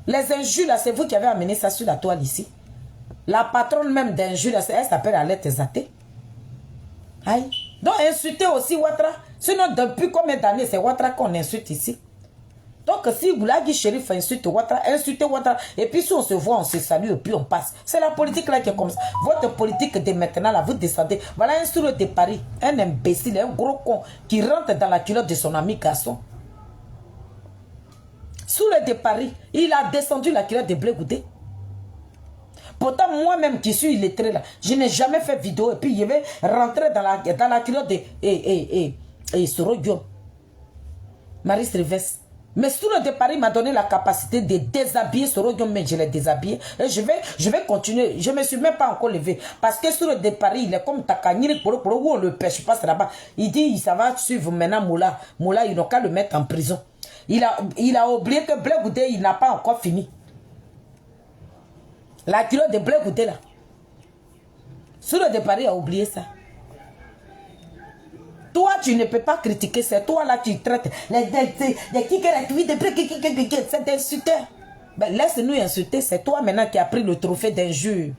Les injures, là, c'est vous qui avez amené ça sur la toile ici. La patronne même d'injures, elle s'appelle Alette Zaté. Aïe. Donc, insultez aussi Ouattara. Sinon, depuis combien d'années, c'est Ouattara qu'on insulte ici? Donc, si vous l'avez Chérif insulte Ouattara, insultez Ouattara. Et puis, si on se voit, on se salue et puis on passe. C'est la politique là qui est comme ça. Votre politique de maintenant, là, vous descendez. Voilà un sourd de Paris, un imbécile, un gros con qui rentre dans la culotte de son ami garçon. Sourd de Paris, il a descendu la culotte de Blé Goudé. Pourtant, moi-même qui suis illettré là, je n'ai jamais fait vidéo et puis je vais rentrer dans la culotte de Soro Marie Rives. Mais Sourd de Paris m'a donné la capacité de déshabiller Soro Guillaume, mais je l'ai déshabillé. Et je vais continuer. Je ne me suis même pas encore levé. Parce que Sourd de Paris, il est comme Takanyiri, où on le pêche, passe là-bas. Il dit, ça va suivre maintenant Moula. Moula, ils n'ont qu'à le mettre en prison. Il a oublié que Blé Goudé, il n'a pas encore fini. La culotte de Blé Goudé là. Sourd de Paris a oublié ça. Toi, tu ne peux pas critiquer, c'est toi là qui traites c'est d'insulter. Ben, laisse-nous insulter, c'est toi maintenant qui as pris le trophée d'injure.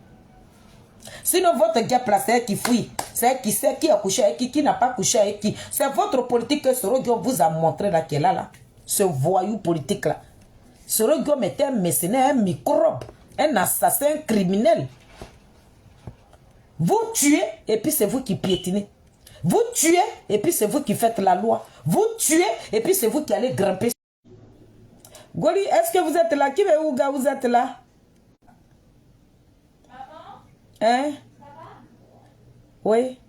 Sinon, votre gars placé qui fuit, c'est qui sait qui a couché avec qui n'a pas couché avec qui. C'est votre politique que Soro Guillaume vous a montré là, qui est là. Ce voyou politique là. Soro Guillaume était un mercenaire, un microbe, un assassin criminel. Vous tuez et puis c'est vous qui piétinez. Vous tuez et puis c'est vous qui faites la loi. Vous tuez et puis c'est vous qui allez grimper. Goli, est-ce que vous êtes là? Qui veut où, gars, vous êtes là? Maman? Hein? Ça va? Oui.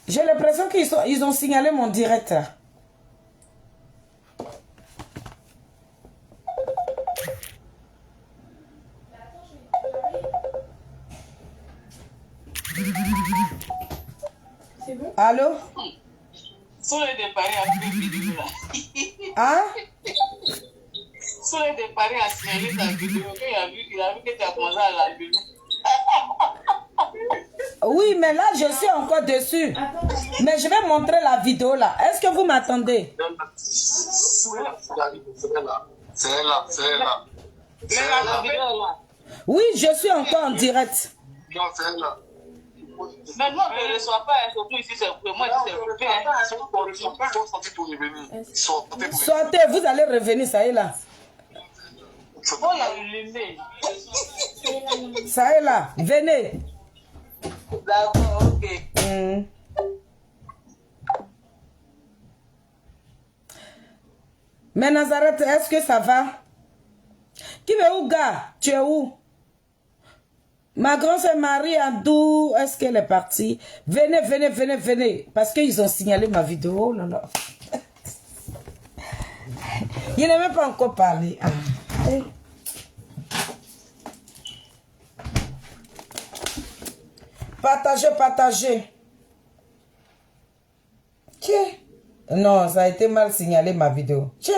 J'ai l'impression qu'ils ont signalé mon direct là. C'est bon? Allô? Sur les de Paris a pris vidéo là. Hein? Sur les de Paris a signalé ta vidéo qu'il a vu que tu as commencé à la allumer. Oui, mais là, je suis encore dessus. Mais je vais montrer la vidéo là. Est-ce que vous m'attendez? C'est là. La vidéo là. Oui, je suis encore en direct. Non, c'est là. Mais nous, on ne reçoit pas, surtout ici, c'est pour moi, c'est européen. On ne reçoit pas, ils sont sortis pour revenir. Sortez, vous allez revenir, ça est là. On l'a allumé. Ça est là, venez. D'accord, ok. Mais Nazareth, est-ce que ça va? Qui veut où, gars? Tu es où? Ma grand-sœur Marie Adou, est-ce qu'elle est partie? Venez, venez, venez, venez. Parce qu'ils ont signalé ma vidéo. Oh là là. Il n'a même pas encore parlé. Ah. Hey. Partagez, partagez. Tiens. Non, ça a été mal signalé ma vidéo. Tiens.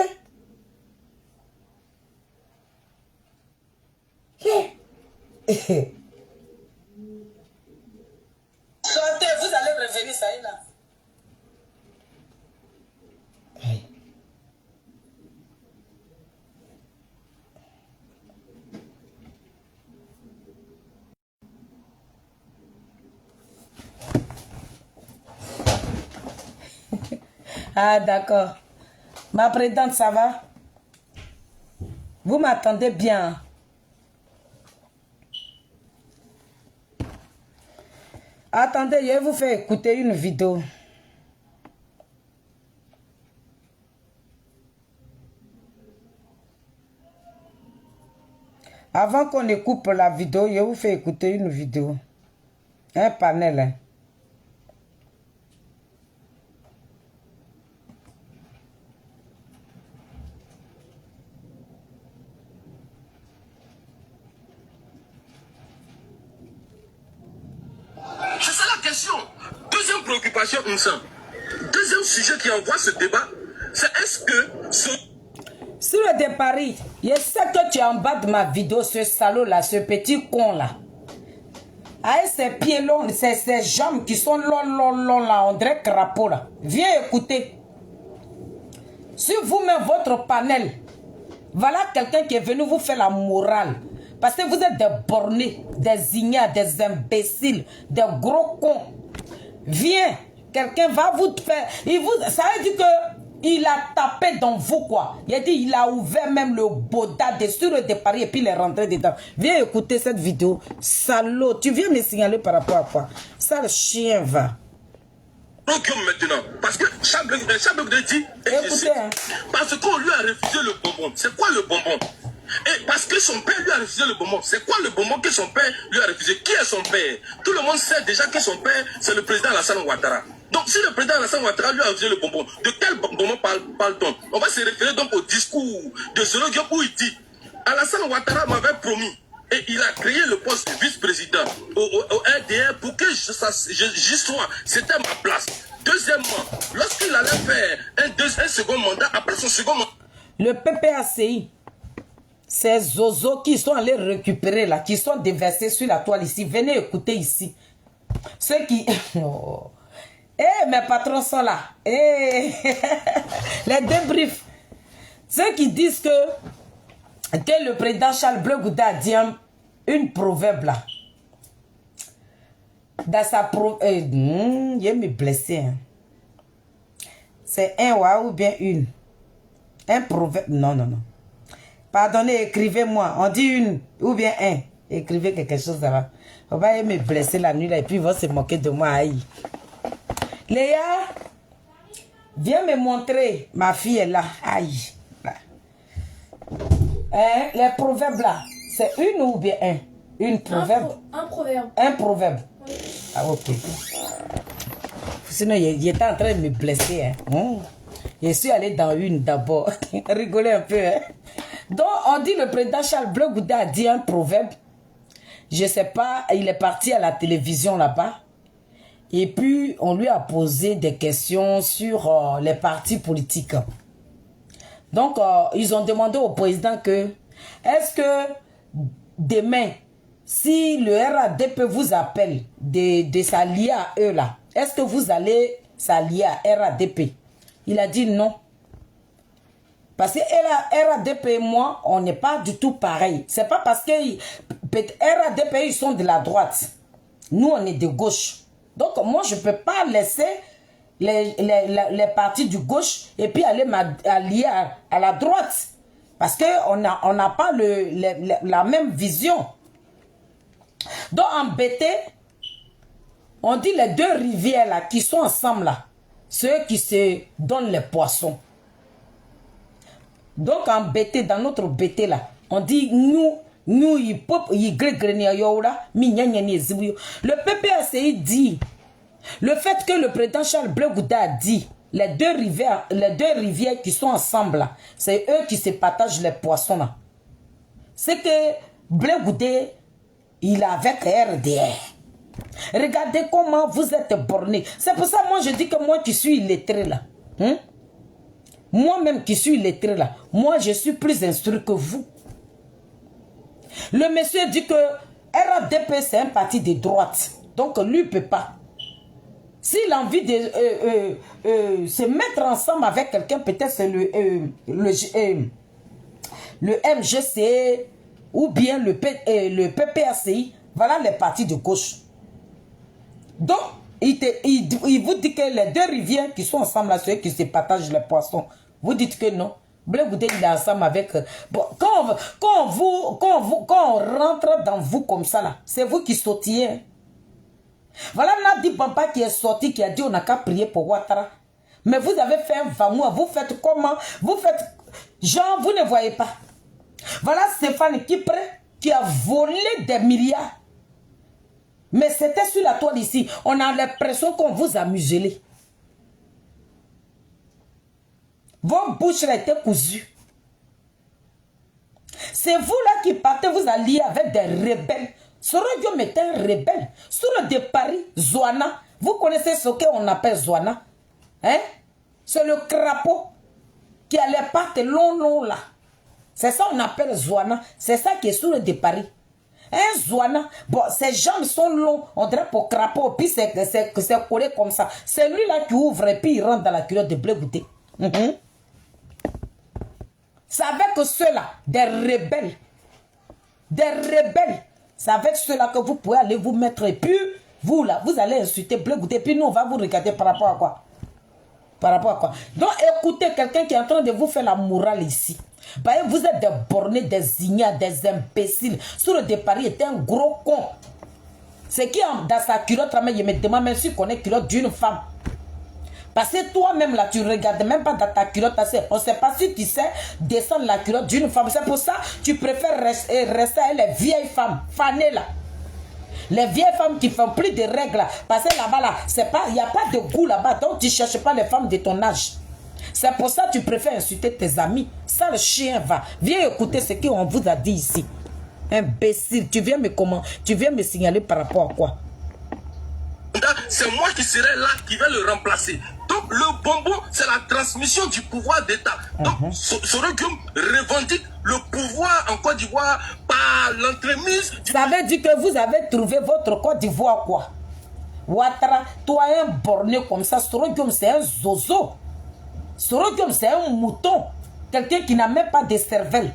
Tiens. Sortez, vous allez revenir, ça y est là. Ah, d'accord. Ma présidente, ça va? Vous m'attendez bien? Attendez, je vais vous faire écouter une vidéo. Avant qu'on ne coupe la vidéo, je vais vous faire écouter une vidéo. Un panel. Hein. C'est ça la question. Deuxième préoccupation, Moussa. Deuxième sujet qui envoie ce débat, c'est est-ce que ce... Sur le départ, je sais que tu es en bas de ma vidéo, ce salaud là, ce petit con là. Avec ses pieds longs, ses jambes qui sont longs là, on dirait crapaud là. Viens écouter. Sur vous-même, votre panel, voilà quelqu'un qui est venu vous faire la morale. Parce que vous êtes des bornés, des ignares, des imbéciles, des gros cons. Viens, quelqu'un va vous faire... ça veut dire qu'il a tapé dans vous, quoi. Il a dit, il a ouvert même le boda sur le départ et puis il est rentré dedans. Viens écouter cette vidéo. Salaud, tu viens me signaler par rapport à quoi? Ça, le chien va. Maintenant, parce que Charles dit, écoutez, hein. Parce qu'on lui a refusé le bonbon. C'est quoi le bonbon? Et parce que son père lui a refusé le bonbon. C'est quoi le bonbon que son père lui a refusé? Qui est son père? Tout le monde sait déjà que son père, c'est le président Alassane Ouattara. Donc si le président Alassane Ouattara lui a refusé le bonbon, de quel bonbon parle-t-on? On va se référer donc au discours de Zolo où il dit Alassane Ouattara m'avait promis et il a créé le poste de vice-président au RDR pour que j'y sois. C'était ma place. Deuxièmement, lorsqu'il allait faire un second mandat, après son second mandat, le PPACI, ces zozos qui sont allés récupérer là, qui sont déversés sur la toile ici, venez écouter ici. Ceux qui... Oh. Mes patrons sont là. Les débriefs. Ceux qui disent que le président Charles Bleu Gouda a dit une proverbe là. Dans sa proverbe... il me blessé. Hein. C'est un ou bien une. Un proverbe... Non. Pardonnez, écrivez-moi. On dit une ou bien un. Écrivez quelque chose là-bas. On va me blesser la nuit là et puis ils vont se moquer de moi. Aïe. Léa, viens me montrer. Ma fille est là. Aïe. Hein, les proverbes là, c'est une ou bien un? Une proverbe? Un proverbe. Un proverbe. Oui. Ah, ok. Sinon, il était en train de me blesser. Hein. Je suis allé dans une d'abord. Rigoler un peu. Hein. Donc, on dit le président Charles Bleu Gouda a dit un proverbe. Je ne sais pas, il est parti à la télévision là-bas. Et puis, on lui a posé des questions sur les partis politiques. Donc, ils ont demandé au président que, est-ce que demain, si le RADP vous appelle de s'allier à eux là, est-ce que vous allez s'allier à RADP? Il a dit non. Parce que RADP et moi, on n'est pas du tout pareil. C'est pas parce que RADP, ils sont de la droite. Nous, on est de gauche. Donc, moi, je ne peux pas laisser les partis du gauche et puis aller m'allier à la droite. Parce qu'on n'a pas la même vision. Donc, en BT, on dit les deux rivières là, qui sont ensemble là, ceux qui se donnent les poissons. Donc, en BT, dans notre BT là, on dit nous, le PPACI dit, le fait que le président Charles Bleu Gouda a dit, les deux rivières qui sont ensemble là, c'est eux qui se partagent les poissons là. c'est que Blé Goudé, il est avec RDR. Regardez comment vous êtes bornés. C'est pour ça, moi, je dis que moi qui suis illettré là. Moi-même qui suis illettré là. Moi, je suis plus instruit que vous. Le monsieur dit que RADP, c'est un parti de droite. Donc, lui ne peut pas. S'il a envie de se mettre ensemble avec quelqu'un, peut-être c'est le MGC ou bien le PPACI. Voilà les partis de gauche. Donc, il vous dit que les deux rivières qui sont ensemble, là, ceux qui se partagent les poissons, vous dites que non. Blé Goudé, il est ensemble avec... Bon, quand on rentre dans vous comme ça, là, c'est vous qui sautillez. Voilà Nadi Bamba qui est sorti, qui a dit on n'a qu'à prier pour Ouattara. Mais vous avez fait un vamour, vous faites comment? Vous faites... Genre, vous ne voyez pas. Voilà Stéphane Kipré qui a volé des milliards. Mais c'était sur la toile ici. On a l'impression qu'on vous a muselé. Vos bouches étaient cousues. C'est vous là qui partez vous allier avec des rebelles. Sorogium est un rebelle. Sur le de Paris, Zouana. Vous connaissez ce qu'on appelle Zouana? Hein? C'est le crapaud qui a les pattes longs là. C'est ça qu'on appelle Zouana. C'est ça qui est sur le de Paris. Un Zouana, bon, ses jambes sont longues, on dirait pour crapaud, puis c'est collé comme ça. C'est lui là qui ouvre et puis il rentre dans la culotte de Blé Goudé. C'est avec ceux-là, des rebelles. Des rebelles. C'est avec ceux-là que vous pouvez aller vous mettre. Et puis, vous là, vous allez insulter Blé Goudé. Puis nous, on va vous regarder par rapport à quoi? Par rapport à quoi? Donc, écoutez quelqu'un qui est en train de vous faire la morale ici. Vous êtes des bornés, des ignares, des imbéciles. Sur le départ, il était un gros con. C'est qui dans sa culotte, je me demande même si on connaît culotte d'une femme. Parce que toi-même là, tu ne regardes même pas dans ta culotte. On ne sait pas si tu sais descendre la culotte d'une femme. C'est pour ça que tu préfères rester avec les vieilles femmes, fanées là. Les vieilles femmes qui font plus de règles là. Parce que là-bas, là, il n'y a pas de goût là-bas. Donc tu ne cherches pas les femmes de ton âge. C'est pour ça que tu préfères insulter tes amis. Ça, le chien va. Viens écouter ce qu'on vous a dit ici. Imbécile, tu viens me signaler par rapport à quoi? C'est moi qui serai là, qui vais le remplacer. Donc, le bonbon, c'est la transmission du pouvoir d'État. Donc, Sorogium revendique le pouvoir en Côte d'Ivoire par l'entremise. Ça veut dire que vous avez trouvé votre Côte d'Ivoire, quoi? Ouattara, toi, un borné comme ça, Sorogium, c'est un zozo. Sorogium, c'est un mouton. Quelqu'un qui n'a même pas de cervelle.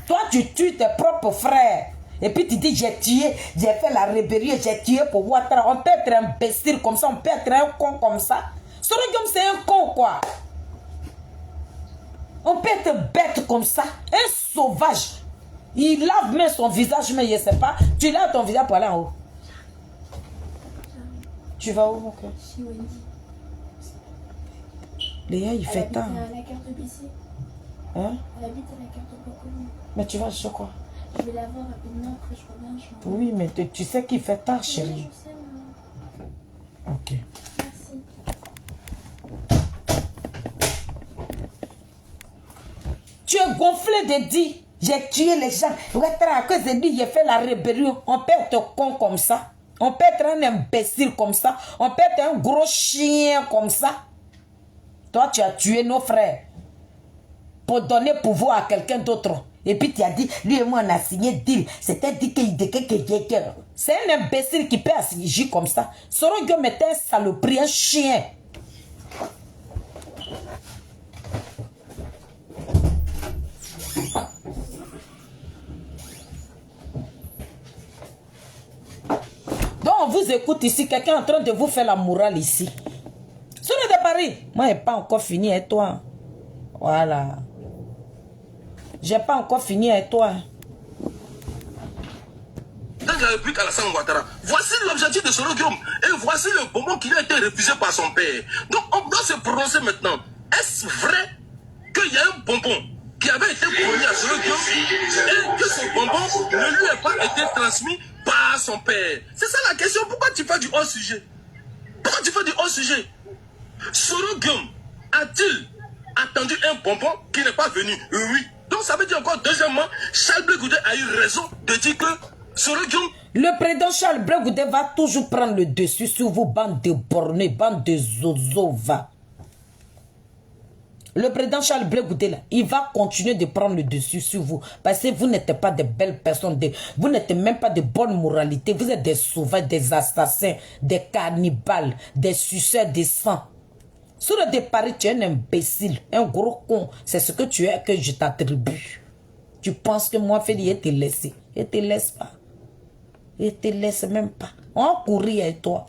Toi, tu tues tes propres frères. Et puis tu dis, j'ai tué, j'ai fait la rébellion, j'ai tué pour Ouattara. On peut être imbécile comme ça, on peut être un con comme ça. Sorogium, c'est un con, quoi. On peut être bête comme ça. Un sauvage. Il lave même son visage, mais je ne sais pas. Tu laves ton visage pour aller en haut. Tu vas où, mon cœur? Chez Wendy. Léa, il fait tard. Elle habite à la carte de BC. Hein? Elle habite à la carte de Coco. Mais tu vas sur quoi? Je vais la voir rapidement, après je reviens. Oui, mais tu sais qu'il fait tard, chérie. Oui, je sais, maman. Ok. Merci. Tu es gonflé de dire, j'ai tué les gens. À cause de lui, j'ai fait la rébellion. On peut être con comme ça. On peut être un imbécile comme ça. On peut être un gros chien comme ça. Toi, tu as tué nos frères pour donner pouvoir à quelqu'un d'autre. Et puis tu as dit, lui et moi on a signé deal. C'était dit que c'est un imbécile qui peut agir comme ça. Sorogium est un saloperie, un chien. Donc on vous écoute ici, quelqu'un est en train de vous faire la morale ici. Sur le de Paris, moi je n'ai pas encore fini avec toi. Voilà. J'ai pas encore fini avec toi. Dans la République Alassane Ouattara, voici l'objectif de Sorogium et voici le bonbon qui a été refusé par son père. Donc on doit se prononcer maintenant. Est-ce vrai qu'il y a un bonbon qui avait été promis à Sorogium et que ce bonbon ne lui a pas été transmis par son père? C'est ça la question. Pourquoi tu fais du hors-sujet? Pourquoi tu fais du hors-sujet? Sorogium a-t-il attendu un bonbon qui n'est pas venu? Oui. Donc Donc ça veut dire encore, deuxièmement, Charles Blé Goudé a eu raison de dire que Soro Guillaume... Le président Charles Blé Goudé va toujours prendre le dessus sur vous, bande de bornés, bande de zozova. Le président Charles Blé Goudé, là, il va continuer de prendre le dessus sur vous. Parce que vous n'êtes pas de belles personnes. Vous n'êtes même pas de bonne moralité. Vous êtes des sauvages, des assassins, des cannibales, des suceurs de sang. Sur le départ, tu es un imbécile, un gros con. C'est ce que tu es que je t'attribue. Tu penses que moi, Félix, il te laisse. Il te laisse pas. Il te laisse même pas. On courit avec toi.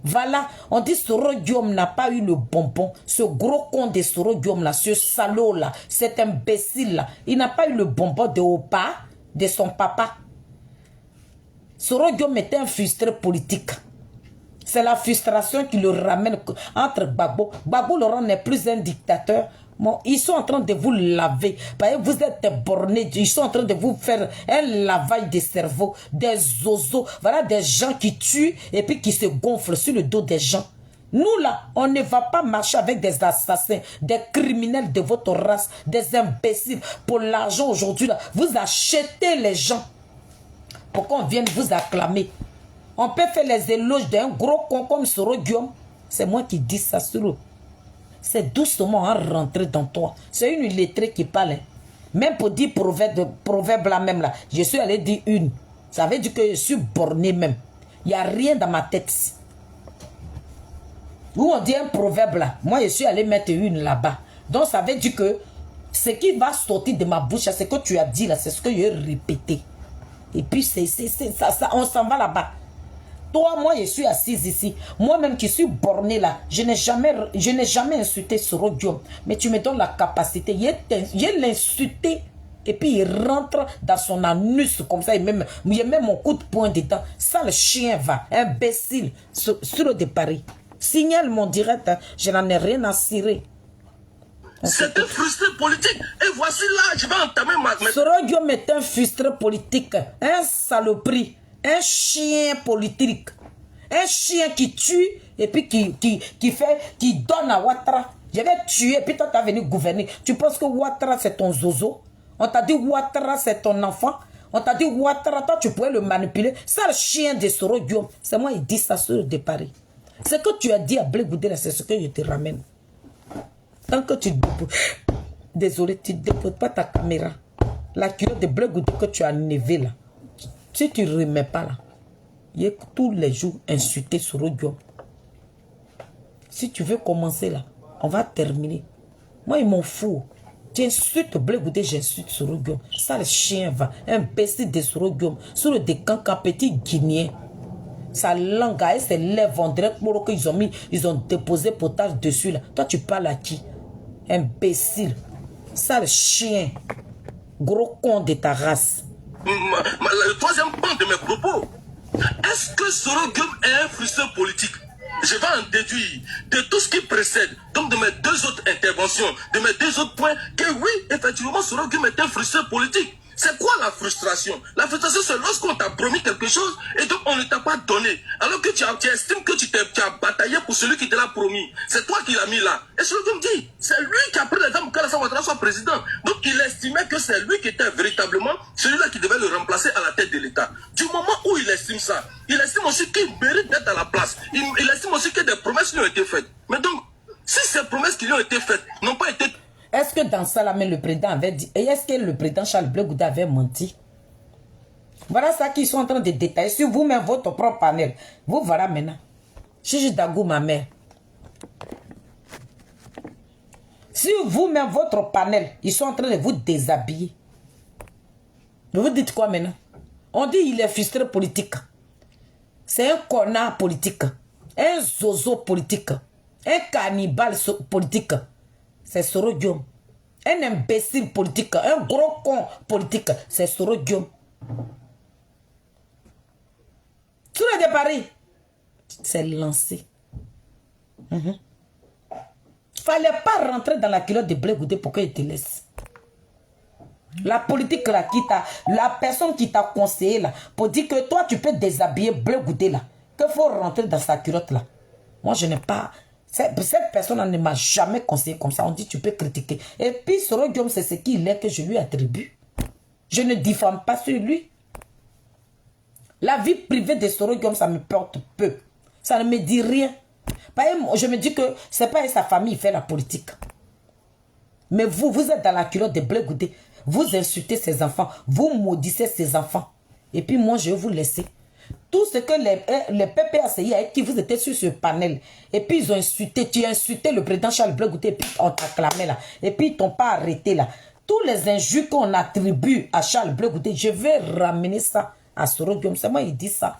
Voilà, on dit Soro Guillaume n'a pas eu le bonbon. Ce gros con de Soro Guillaume là, ce salaud là, cet imbécile là, il n'a pas eu le bonbon de Opa, de son papa. Soro Guillaume était un frustré politique. C'est la frustration qui le ramène entre Gbagbo. Gbagbo Laurent n'est plus un dictateur. Bon, ils sont en train de vous laver. Vous êtes bornés. Ils sont en train de vous faire un lavage de cerveau. Des zozos. Voilà des gens qui tuent et puis qui se gonflent sur le dos des gens. Nous là, on ne va pas marcher avec des assassins, des criminels de votre race, des imbéciles. Pour l'argent aujourd'hui là, vous achetez les gens pour qu'on vienne vous acclamer. On peut faire les éloges d'un gros con comme Soro Guillaume. C'est moi qui dis ça sur eux. C'est doucement rentrer dans toi. C'est une lettrée qui parle. Même pour dire proverbe là même là. Je suis allé dire une. Ça veut dire que je suis borné même. Il n'y a rien dans ma tête. Où on dit un proverbe là. Moi je suis allé mettre une là-bas. Donc ça veut dire que ce qui va sortir de ma bouche, c'est ce que tu as dit là. C'est ce que j'ai répété. Et puis ça, on s'en va là-bas. Toi, moi, je suis assise ici. Moi-même qui suis borné là, je n'ai jamais insulté Soro Guillaume. Mais tu me donnes la capacité. Je l'insulté. Et puis il rentre dans son anus comme ça. Il met mon coup de poing dedans. Ça, le chien va. Imbécile. Sur le départ. Signale mon direct. Hein. Je n'en ai rien à cirer. C'est un frustré politique. Et voici là, je vais entamer ma... Soro Guillaume est un frustré politique. Un saloperie. Un chien politique. Un chien qui tue et puis qui donne à Ouattara. Je vais tuer et puis toi tu es venu gouverner. Tu penses que Ouattara c'est ton zozo? On t'a dit Ouattara c'est ton enfant? On t'a dit Ouattara, toi tu pourrais le manipuler. Ça le chien de Soro Guillaume. C'est moi qui dis ça sur le départ. Ce que tu as dit à Blé Goudé, c'est ce que je te ramène. Tant que tu déposes... Désolé, tu ne déposes pas ta caméra. La culotte de Blé Goudé que tu as enlevée là. Si tu ne remets pas là, il y a tous les jours insulté sur le Guillaume. Si tu veux commencer là, on va terminer. Moi, ils m'en foutent. Tu insultes Blé Goudé, j'insulte sur le Guillaume. Ça, le chien va. Imbécile de sur le Guillaume. Sur le décancan petit guinéen. Sa langue, elle se lève en direct pour qu'ils ils ont déposé potage dessus là. Toi, tu parles à qui? Imbécile. Ça, le chien. Gros con de ta race. Le troisième point de mes propos, est-ce que Soro Guillaume est un frustré politique? Je vais en déduire de tout ce qui précède, donc de mes deux autres interventions, de mes deux autres points, que oui, effectivement, Soro Guillaume est un frustré politique. C'est quoi la frustration? La frustration, c'est lorsqu'on t'a promis quelque chose et donc on ne t'a pas donné. Alors que tu estimes que tu as bataillé pour celui qui te l'a promis. C'est toi qui l'as mis là. Et Soro Guillaume dit, c'est lui qui a pris l'exemple que Alassane Ouattara soit président. Donc il estimait que c'est lui qui était véritablement celui-là qui devait le remplacer à la tête de l'État. Du moment où il estime ça, il estime aussi qu'il mérite d'être à la place. Il estime aussi que des promesses lui ont été faites. Mais donc, si ces promesses qui lui ont été faites n'ont pas été... Est-ce que dans ça, là, même le président avait dit... Et est-ce que le président Charles Blé Goudé avait menti? Voilà ça qu'ils sont en train de détailler. Si vous-même, votre propre panel, vous voilà maintenant. Chichi Dagou, ma mère. Si vous-même, votre panel, ils sont en train de vous déshabiller. Vous dites quoi maintenant? On dit qu'il est frustré politique. C'est un connard politique. Un zozo politique. Un cannibale politique. C'est Soro Guillaume. Un imbécile politique. Un gros con politique. C'est Soro Guillaume. Tout le de Paris. C'est lancé. Fallait pas rentrer dans la culotte de Blé Goudé pour qu'il te laisse. La politique là, la personne qui t'a conseillé là, pour dire que toi tu peux déshabiller Blé Goudé là, qu'il faut rentrer dans sa culotte là. Moi je n'ai pas... Cette personne ne m'a jamais conseillé comme ça. On dit tu peux critiquer. Et puis Soro Guillaume, c'est ce qu'il est que je lui attribue. Je ne diffame pas sur lui. La vie privée de Soro Guillaume, ça me porte peu. Ça ne me dit rien. Je me dis que c'est pas sa famille qui fait la politique. Mais vous êtes dans la culotte de Blé Goudé. Vous insultez ses enfants. Vous maudissez ses enfants. Et puis moi, je vais vous laisser. Tout ce que les PPACI avec qui vous étiez sur ce panel, et puis ils ont insulté, tu as insulté le président Charles Blé Goudé, et puis on t'a clamé là, et puis ils t'ont pas arrêté là. Tous les injures qu'on attribue à Charles Blé Goudé, je vais ramener ça à Soro Guillaume. C'est moi qui dis ça.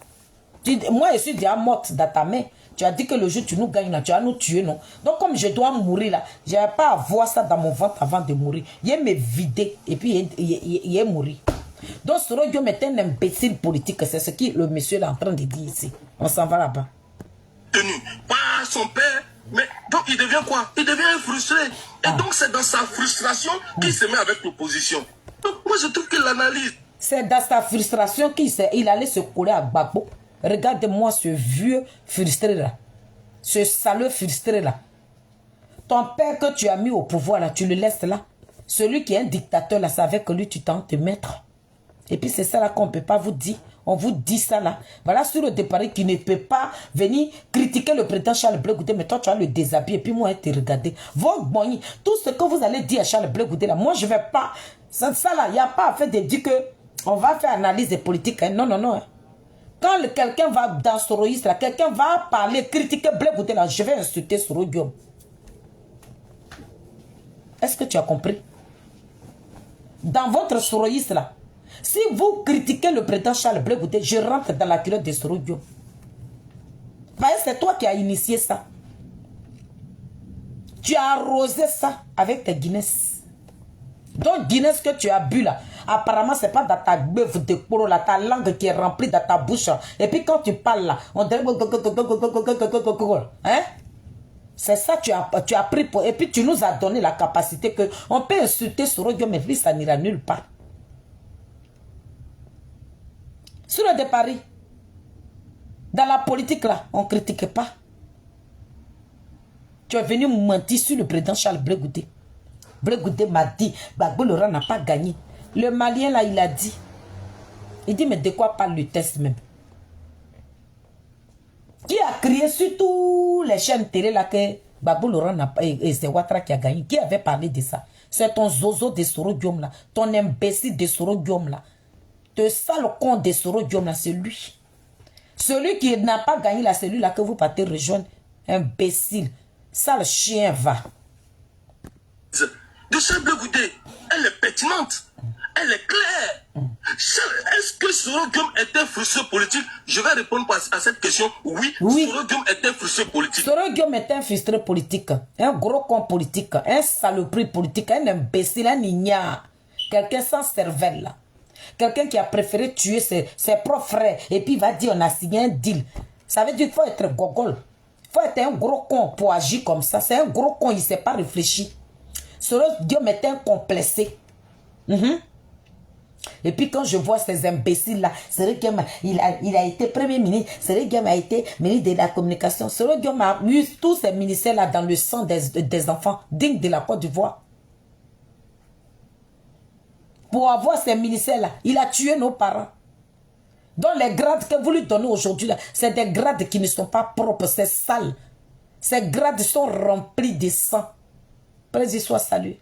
Moi, je suis déjà morte dans ta main. Tu as dit que le jour où tu nous gagnes là, tu vas nous tuer, non? Donc comme je dois mourir là, je n'avais pas à voir ça dans mon ventre avant de mourir. Il est me vider, et puis il est mourir. Donc Soro Guillaume est un imbécile politique. C'est ce que le monsieur est en train de dire ici. On s'en va là-bas. Tenu par son père, mais donc il devient quoi? Il devient frustré. Et donc c'est dans sa frustration qu'il se met avec l'opposition. Donc moi je trouve qu'il l'analyse. C'est dans sa frustration qu'il allait se coller à Gbagbo. Regarde-moi ce vieux frustré là. Ce salaud frustré là. Ton père que tu as mis au pouvoir là, tu le laisses là. Celui qui est un dictateur là, c'est avec lui tu tentes de mettre. Et puis c'est ça là qu'on ne peut pas vous dire. On vous dit ça là. Voilà sur le départ qui ne peut pas venir critiquer le président Charles Blé Goudé. Mais toi tu vas le déshabiller. Et puis moi te regarder. Tout ce que vous allez dire à Charles Blé Goudé là. Moi je ne vais pas. Ça là, il n'y a pas à faire de dire que on va faire analyse des politiques. Hein. Non, non, non. Hein. Quand quelqu'un va dans Soroïste là, quelqu'un va parler, critiquer Blé Goudé là, je vais insulter Soro Guillaume. Est-ce que tu as compris? Dans votre Soroïste là, si vous critiquez le président Charles Blé Goudé, je rentre dans la culotte de Soro Guillaume. C'est toi qui as initié ça. Tu as arrosé ça avec tes Guinness. Donc Guinness que tu as bu là, apparemment c'est pas dans ta bœuf de poro là, ta langue qui est remplie dans ta bouche. Et puis quand tu parles là, on dirait... Hein? C'est ça que tu as pris pour... Et puis tu nous as donné la capacité que on peut insulter Soro Guillaume, mais lui ça n'ira nulle part. Sur le de Paris, dans la politique là, on ne critique pas. Tu es venu mentir sur le président Charles Blé Goudé. Blé Goudé m'a dit, Gbagbo Laurent n'a pas gagné. Le Malien là, il a dit. Il dit, mais de quoi parle le test même? Qui a crié sur tous les chaînes télé là que Gbagbo Laurent n'a pas, et c'est Ouattara qui a gagné? Qui avait parlé de ça? C'est ton zozo de Soro Guillaume là, ton imbécile de Soro Guillaume là. Te sale con de Soro Guillaume là, c'est lui. Celui qui n'a pas gagné là, c'est lui là que vous partez rejoindre. Imbécile. Sale chien va. De Charles Blé Goudé, elle est pertinente. Elle est claire. Est-ce que Soro Guillaume était frustré politique? Je vais répondre à cette question. Oui. Soro Guillaume était frustré politique. Soro Guillaume était un frustré politique. Un gros con politique. Un saloperie politique. Un imbécile. Un ignare. Quelqu'un sans cervelle là. Quelqu'un qui a préféré tuer ses propres frères. Et puis il va dire on a signé un deal. Ça veut dire qu'il faut être gogol. Il faut être un gros con pour agir comme ça. C'est un gros con. Il ne s'est pas réfléchi. Soro Guillaume était un complexé. Et puis quand je vois ces imbéciles là, Soro Guillaume il a été premier ministre, Soro Guillaume a été ministre de la communication, Soro Guillaume a eu tous ces ministères là dans le sang des enfants dignes de la Côte d'Ivoire. Pour avoir ces ministères là, il a tué nos parents. Donc les grades que vous lui donnez aujourd'hui là, c'est des grades qui ne sont pas propres, c'est sale. Ces grades sont remplis de sang. Président soit salué.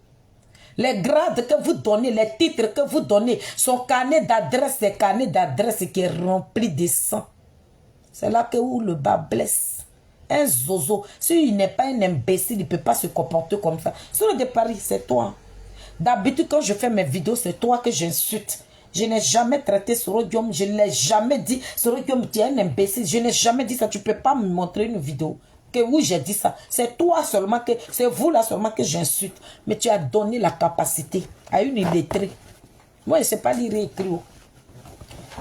Les grades que vous donnez, les titres que vous donnez, son carnet d'adresse, c'est carnet d'adresse qui est rempli de sang. C'est là que où le bas blesse. Un zozo, s'il n'est pas un imbécile, il ne peut pas se comporter comme ça. Sur le de Paris, c'est toi. D'habitude, quand je fais mes vidéos, c'est toi que j'insulte. Je n'ai jamais traité Soro Guillaume, je ne l'ai jamais dit. Soro Guillaume, tu es un imbécile. Je n'ai jamais dit ça. Tu ne peux pas me montrer une vidéo. Que oui, j'ai dit ça. C'est toi seulement que, c'est vous là seulement que j'insulte. Mais tu as donné la capacité à une illettrée. Moi, je ne sais pas lire et écrire.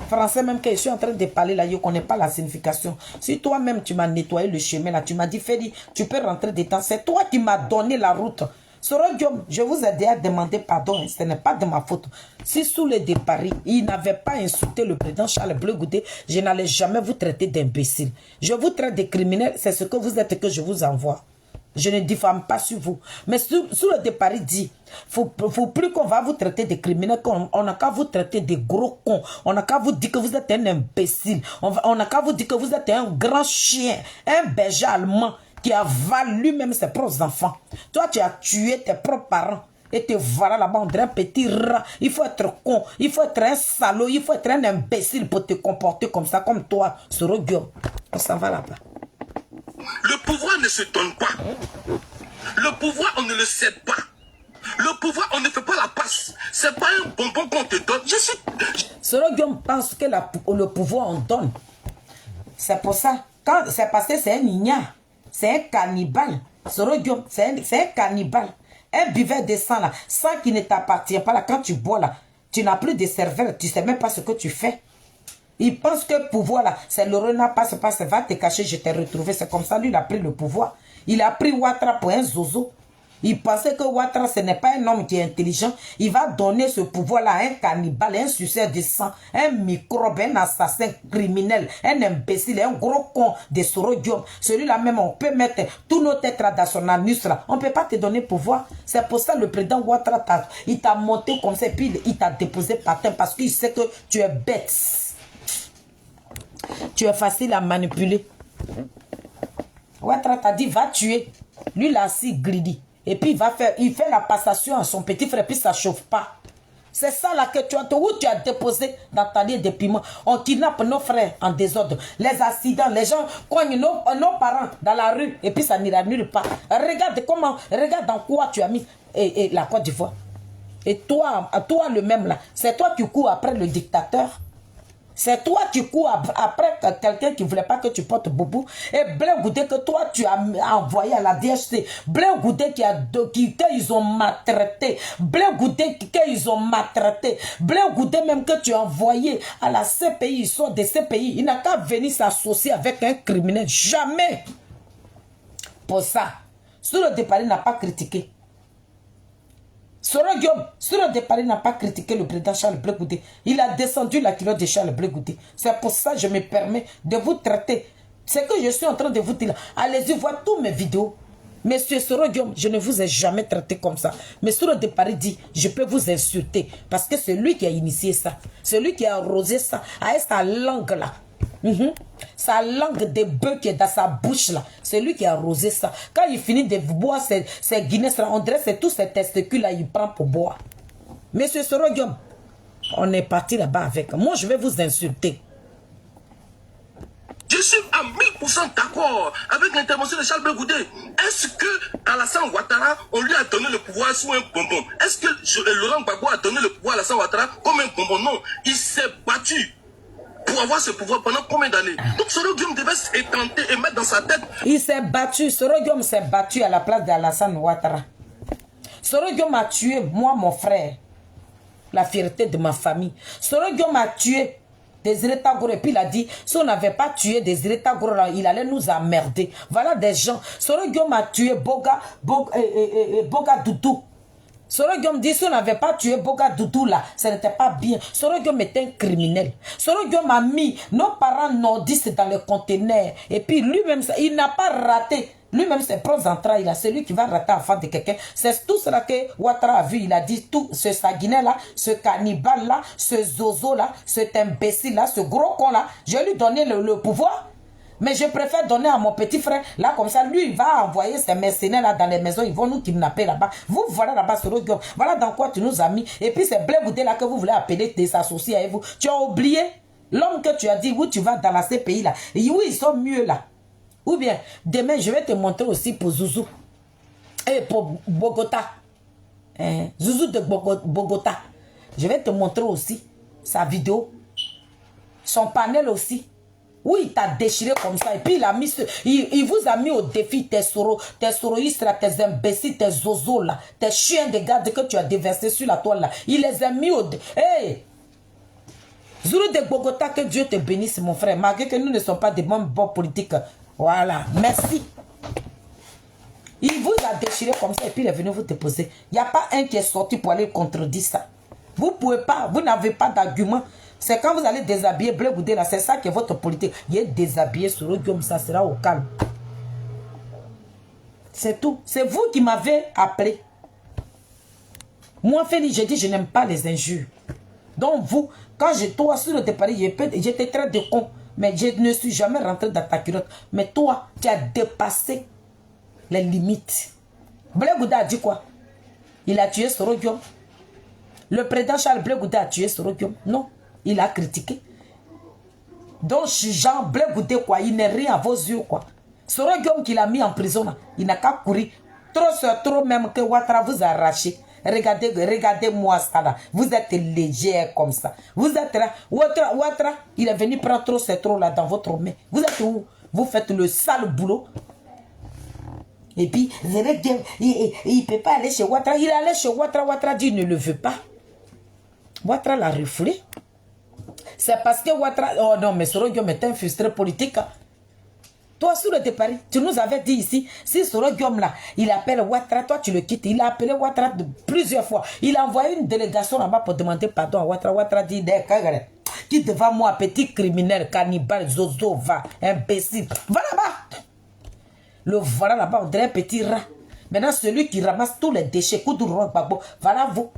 Français même que je suis en train de parler là, je ne connais pas la signification. Si toi-même tu m'as nettoyé le chemin là, tu m'as dit, Feli, tu peux rentrer dedans. C'est toi qui m'as donné la route. Soro Guillaume, je vous ai déjà demandé pardon, ce n'est pas de ma faute. Si sous le départ, il n'avait pas insulté le président Charles Blé Goudé, je n'allais jamais vous traiter d'imbécile. Je vous traite de criminel, c'est ce que vous êtes que je vous envoie. Je ne diffame pas sur vous. Mais sur le départ, il dit, faut plus qu'on va vous traiter de criminels, on n'a qu'à vous traiter de gros cons. On n'a qu'à vous dire que vous êtes un imbécile. On n'a qu'à vous dire que vous êtes un grand chien, un berger allemand qui a valu même ses propres enfants. Toi, tu as tué tes propres parents. Et te voilà là-bas, on dirait un petit rat. Il faut être con, il faut être un salaud, il faut être un imbécile pour te comporter comme ça, comme toi, Soro Guillaume. On s'en va là-bas. Le pouvoir ne se donne pas. Le pouvoir, on ne le cède pas. Le pouvoir, on ne fait pas la passe. C'est pas un bonbon qu'on te donne. Soro Guillaume pense que le pouvoir, on donne. C'est pour ça. C'est parce que c'est un ignare. C'est un cannibale. Soro Guillaume, c'est un cannibale. Un buveur de sang là, sang qui ne t'appartient pas là, quand tu bois là, tu n'as plus de cervelle, tu ne sais même pas ce que tu fais. Il pense que le pouvoir là, c'est le renard passe, va te cacher, je t'ai retrouvé. C'est comme ça, lui, il a pris le pouvoir. Il a pris Ouattara pour un zozo. Il pensait que Ouattara, ce n'est pas un homme qui est intelligent. Il va donner ce pouvoir-là à un cannibale, un suceur de sang, un microbe, un assassin criminel, un imbécile, un gros con de Soro Guillaume. Celui-là même, on peut mettre tous nos têtes dans son anus là. On ne peut pas te donner pouvoir. C'est pour ça le président Ouattara, il t'a monté comme ça, et puis il t'a déposé par terre parce qu'il sait que tu es bête. Tu es facile à manipuler. Ouattara t'a dit, va tuer. Lui, là, si greedy. Et puis, il fait la passation à son petit frère, puis ça ne chauffe pas. C'est ça là que où tu as déposé dans ta ligne de piment. On kidnappe nos frères en désordre. Les accidents, les gens cognent nos parents dans la rue, et puis ça n'ira nulle part. Regarde dans quoi tu as mis la Côte d'Ivoire. Et toi le même là, c'est toi qui cours après le dictateur. C'est toi qui cours après quelqu'un qui ne voulait pas que tu portes boubou. Et Blé Goudé que toi tu as envoyé à la DHC. Blé Goudé qu'ils ont maltraité. Blé Goudé qu'ils ont maltraité. Blé Goudé même que tu as envoyé à la CPI. Ils sont des CPI. Il n'a qu'à venir s'associer avec un criminel. Jamais. Pour ça, sur le départ, il n'a pas critiqué. Soro Guillaume, sur le départ, il n'a pas critiqué le président Charles Blé Goudé. Il a descendu la culotte de Charles Blé Goudé. C'est pour ça que je me permets de vous traiter. C'est que je suis en train de vous dire. Allez-y voir toutes mes vidéos. Monsieur Soro Guillaume, je ne vous ai jamais traité comme ça. Mais sur le départ, il dit, je peux vous insulter. Parce que c'est lui qui a initié ça. C'est lui qui a arrosé ça avec sa langue là. Sa langue de bœuf qui est dans sa bouche là, c'est lui qui a arrosé ça. Quand il finit de boire ses Guinness là, on dirait que c'est tous ces testicules là, il prend pour boire. Monsieur Soro Guillaume, on est parti là-bas avec. Moi, je vais vous insulter. Je suis à 1000% d'accord avec l'intervention de Charles Blé Goudé. Est-ce que Alassane Ouattara, on lui a donné le pouvoir sous un bonbon? Est-ce que Laurent Gbagbo a donné le pouvoir à Alassane Ouattara comme un bonbon? Non, il s'est battu pour avoir ce pouvoir pendant combien d'années? Donc Soro Guillaume devait s'étenter et mettre dans sa tête. Il s'est battu, Soro Guillaume s'est battu à la place d'Alassane Ouattara. Soro Guillaume a tué moi, mon frère, la fierté de ma famille. Soro Guillaume a tué Désiré Tagoro, et puis il a dit, si on n'avait pas tué Désiré Tagoro, il allait nous emmerder. Voilà des gens. Soro Guillaume a tué Boga Doudou. Soro Guillaume dit, si on n'avait pas tué Boga Doudou là, ça n'était pas bien. Soro Guillaume était un criminel. Soro Guillaume a mis nos parents nordistes dans le conteneur. Et puis lui-même, il n'a pas raté. Lui-même, ses propres entrailles là, c'est lui qui va rater l'enfant de quelqu'un. C'est tout cela que Ouattara a vu. Il a dit, tout ce Saguinet là, ce cannibale là, ce zozo là, cet imbécile là, ce gros con là, je vais lui donner le pouvoir. Mais je préfère donner à mon petit frère, là, comme ça, lui, il va envoyer ses mercenaires là dans les maisons, ils vont nous kidnapper là-bas. Vous, voilà là-bas, Soro Guillaume. Voilà dans quoi tu nous as mis. Et puis, c'est Blé Goudé là que vous voulez appeler des associés avec vous. Tu as oublié l'homme que tu as dit, où tu vas dans la CPI là. Et où ils sont mieux là. Ou bien, demain, je vais te montrer aussi pour Zouzou. Et pour Bogota. Zouzou de Bogota. Je vais te montrer aussi sa vidéo. Son panel aussi. Oui, il t'a déchiré comme ça. Et puis, il vous a mis au défi tes soroïstes, tes imbéciles, tes zozos là, tes chiens de garde que tu as déversés sur la toile là. Il les a mis au défi. Hey! Zoulou de Bogota, que Dieu te bénisse, mon frère. Malgré que nous ne sommes pas des bons politiques. Voilà. Merci. Il vous a déchiré comme ça et puis il est venu vous déposer. Il n'y a pas un qui est sorti pour aller contredire ça. Vous ne pouvez pas, vous n'avez pas d'argument. C'est quand vous allez déshabiller Blé Goudé là, c'est ça qui est votre politique. Il est déshabillé sur le Guillaume, ça sera au calme. C'est tout. C'est vous qui m'avez appelé. Moi, Félix, j'ai dit, je n'aime pas les injures. Donc, vous, quand toi, sur le départ, j'étais très de con. Mais je ne suis jamais rentré dans ta culotte. Mais toi, tu as dépassé les limites. Blé Gouda a dit quoi? Il a tué Soro Guillaume. Le président Charles Blé Gouda a tué Soro Guillaume. Non, il a critiqué. Donc, Jean Blé Gouda, quoi, il n'est rien à vos yeux, quoi. Soro Guillaume qui l'a mis en prison, là, il n'a qu'à courir. Trop sur trop même que Ouattara vous a arraché. Regardez-moi ça là. Vous êtes léger comme ça. Vous êtes là. Ouattara, il est venu prendre trop c'est trop là dans votre main. Vous êtes où? Vous faites le sale boulot. Et puis, il ne peut pas aller chez Ouattara. Il est allé chez Ouattara. Ouattara dit il ne le veut pas. Ouattara l'a refoulé. C'est parce que Ouattara... Oh non, mais Soro Guillaume est un frustré politique. Hein. Toi, sur le départ, tu nous avais dit ici, si Soro Guillaume là, il appelle Ouattara, toi tu le quittes. Il a appelé Ouattara plusieurs fois. Il a envoyé une délégation là-bas pour demander pardon à Ouattara. Ouattara dit, qui devant moi, petit criminel, cannibale, zozo, va, imbécile. Va là-bas. Le voilà là-bas, on dirait un petit rat. Maintenant, celui qui ramasse tous les déchets, voilà vous.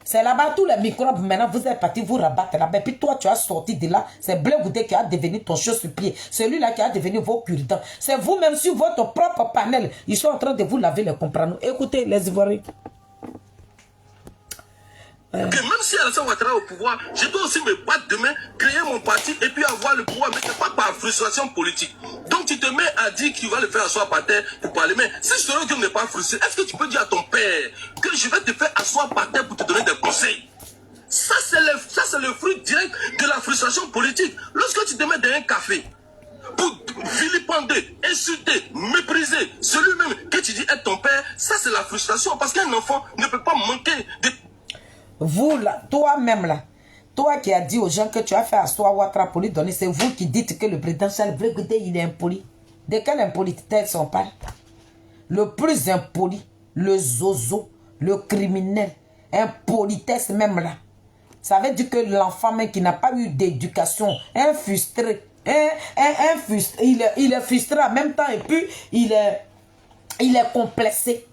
C'est là-bas tous les microbes. Maintenant, vous êtes parti vous rabattre là-bas. Et puis toi, tu as sorti de là. C'est Blé Gouda qui a devenu ton chausse-pied. Celui-là qui a devenu vos cure-dents. C'est vous-même sur votre propre panel. Ils sont en train de vous laver les comprendre. Écoutez, les Ivoiriens. Que même si Alassane Ouattara est au pouvoir, je dois aussi me battre demain, créer mon parti et puis avoir le pouvoir. Mais ce n'est pas par frustration politique. Donc tu te mets à dire que tu vas le faire asseoir par terre pour parler. Mais si Soro Guillaume n'est pas frustré, est-ce que tu peux dire à ton père que je vais te faire asseoir par terre pour te donner des conseils? Ça, c'est le fruit direct de la frustration politique. Lorsque tu te mets dans un café pour vilipender, insulter, mépriser celui-même que tu dis être ton père, ça c'est la frustration. Parce qu'un enfant ne peut pas manquer de... Vous là, toi-même là, toi qui as dit aux gens que tu as fait asseoir Ouattara pour lui donner, c'est vous qui dites que le président Charles Blé Gouda, il est impoli. De quelle impolitesse on parle? Le plus impoli, le zozo, le criminel, impolitesse même là. Ça veut dire que l'enfant même qui n'a pas eu d'éducation, un frustré, il est frustré en même temps et puis il est complexé.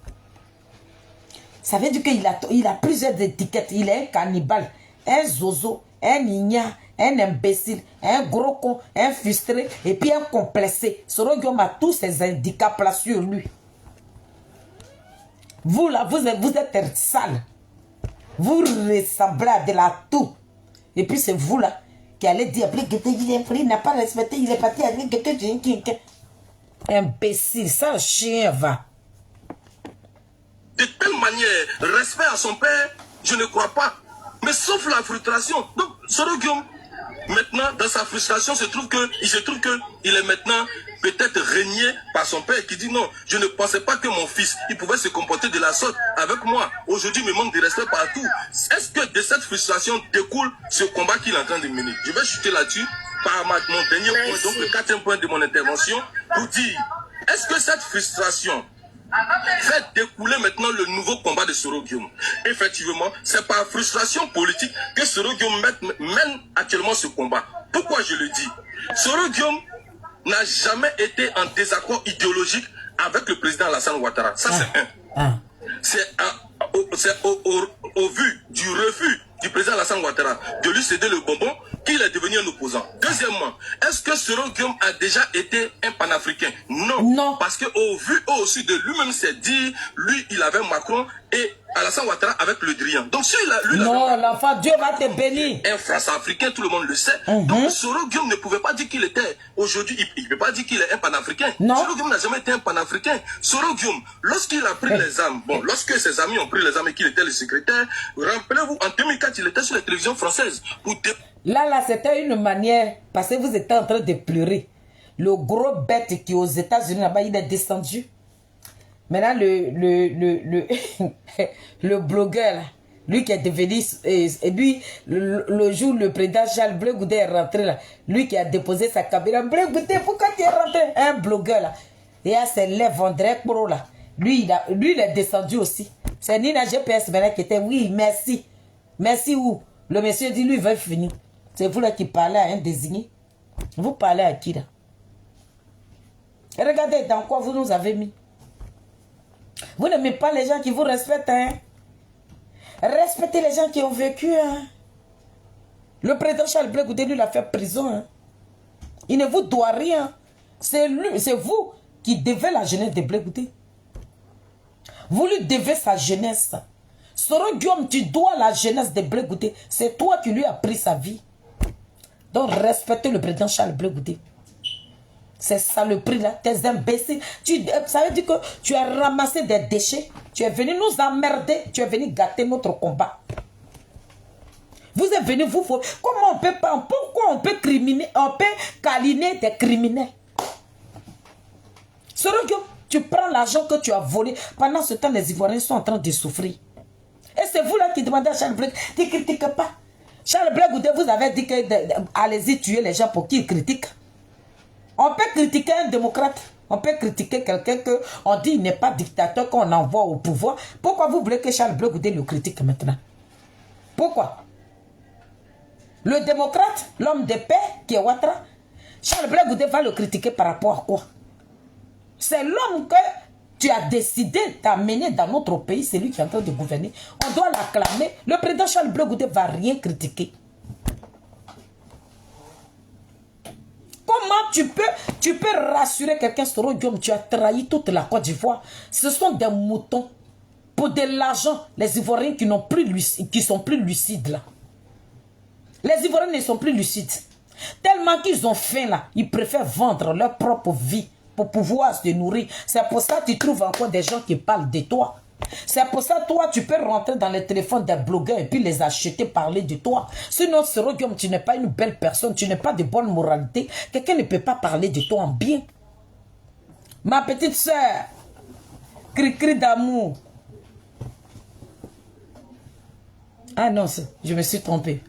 Ça veut dire qu'il a plusieurs étiquettes. Il est un cannibale, un zozo, un igna, un imbécile, un gros con, un frustré et puis un complexé. Soro Guillaume a tous ces handicaps là sur lui. Vous là, vous êtes sale. Vous ressemblez à de la toux. Et puis c'est vous là qui allez dire il n'a pas respecté, il est parti avec quelqu'un. Imbécile, ça le chien va. De telle manière, respect à son père, je ne crois pas. Mais sauf la frustration. Donc, Soro Guillaume, maintenant, dans sa frustration, il se trouve qu'il est maintenant peut-être régné par son père qui dit non, je ne pensais pas que mon fils, il pouvait se comporter de la sorte avec moi. Aujourd'hui, il me manque de respect partout. Est-ce que de cette frustration découle ce combat qu'il est en train de mener? Je vais chuter là-dessus par mon dernier point, donc le 4e point de mon intervention, pour dire, est-ce que cette frustration fait découler maintenant le nouveau combat de Soro Guillaume? Effectivement, c'est par frustration politique que Soro Guillaume mène actuellement ce combat. Pourquoi je le dis? Soro Guillaume n'a jamais été en désaccord idéologique avec le président Alassane Ouattara. Ça, c'est un. C'est au vu du refus du président Alassane Ouattara de lui céder le bonbon qu'il est devenu un opposant. Deuxièmement, est-ce que Soro Guillaume a déjà été un panafricain? Non. Parce qu'au vu aussi de lui-même s'est dit, lui, il avait Macron et Alassane Ouattara avec le Drian. Donc, si lui, non, l'enfant, Dieu va te bénir. Un France-africain, tout le monde le sait. Donc, Soro Guillaume ne pouvait pas dire qu'il était, aujourd'hui, il ne peut pas dire qu'il est un panafricain. Soro Guillaume n'a jamais été un panafricain. Soro Guillaume, lorsqu'il a pris les armes, lorsque ses amis ont pris les armes et qu'il était le secrétaire, rappelez-vous, en 2004, il était sur la télévision française pour... Là, c'était une manière, parce que vous étiez en train de pleurer. Le gros bête qui est aux États-Unis, là-bas, il est descendu. Maintenant, le blogueur, là, lui qui est devenu, et lui, le jour où le président Charles Blé Gouda est rentré, là, lui qui a déposé sa caméra, Blé Gouda, pourquoi tu es rentré? Un blogueur, là. Et à ses lèvres, André Pro, là. Lui, il est descendu aussi. C'est Nina GPS maintenant qui était, oui, merci. Merci où? Le monsieur dit, lui, il va finir. C'est vous là qui parlez à un désigné. Vous parlez à qui là? Et regardez dans quoi vous nous avez mis. Vous n'aimez pas les gens qui vous respectent. Hein? Respectez les gens qui ont vécu. Hein? Le président Charles Blé Goudé, lui, il a fait prison. Hein? Il ne vous doit rien. C'est vous qui devez la jeunesse de Blé Goudé. Vous lui devez sa jeunesse. Soro Guillaume, tu dois la jeunesse de Blé Goudé. C'est toi qui lui as pris sa vie. Donc respectez le président Charles Blé Goudé. C'est ça le prix là, tes imbéciles. Ça veut dire que tu as ramassé des déchets. Tu es venu nous emmerder. Tu es venu gâter notre combat. Vous êtes venu vous... Comment on peut pas... Pourquoi on peut câliner des criminels? Soro Guillaume, tu prends l'argent que tu as volé. Pendant ce temps, les Ivoiriens sont en train de souffrir. Et c'est vous là qui demandez à Charles Blé, tu ne critiques pas. Charles Blé Goudé, vous avez dit que allez-y tuer les gens pour qu'ils critiquent. On peut critiquer un démocrate. On peut critiquer quelqu'un qu'on dit il n'est pas dictateur, qu'on envoie au pouvoir. Pourquoi vous voulez que Charles Blé Goudé le critique maintenant? Pourquoi? Le démocrate, l'homme de paix, qui est Ouattara, Charles Blé Goudé va le critiquer par rapport à quoi? C'est l'homme que tu as décidé d'amener dans notre pays, c'est lui qui est en train de gouverner. On doit l'acclamer. Le président Charles Blé Goudé ne va rien critiquer. Comment tu peux rassurer quelqu'un sur Odium? Tu as trahi toute la Côte d'Ivoire. Ce sont des moutons. Pour de l'argent, les Ivoiriens qui sont plus lucides là. Les Ivoiriens ne sont plus lucides. Tellement qu'ils ont faim là, ils préfèrent vendre leur propre vie pour pouvoir se nourrir. C'est pour ça que tu trouves encore des gens qui parlent de toi. C'est pour ça que toi, tu peux rentrer dans les téléphones des blogueurs et puis les acheter, parler de toi. Sinon, Soro Guillaume, tu n'es pas une belle personne, tu n'es pas de bonne moralité. Quelqu'un ne peut pas parler de toi en bien. Ma petite soeur, cri-cri d'amour. Ah non, je me suis trompée.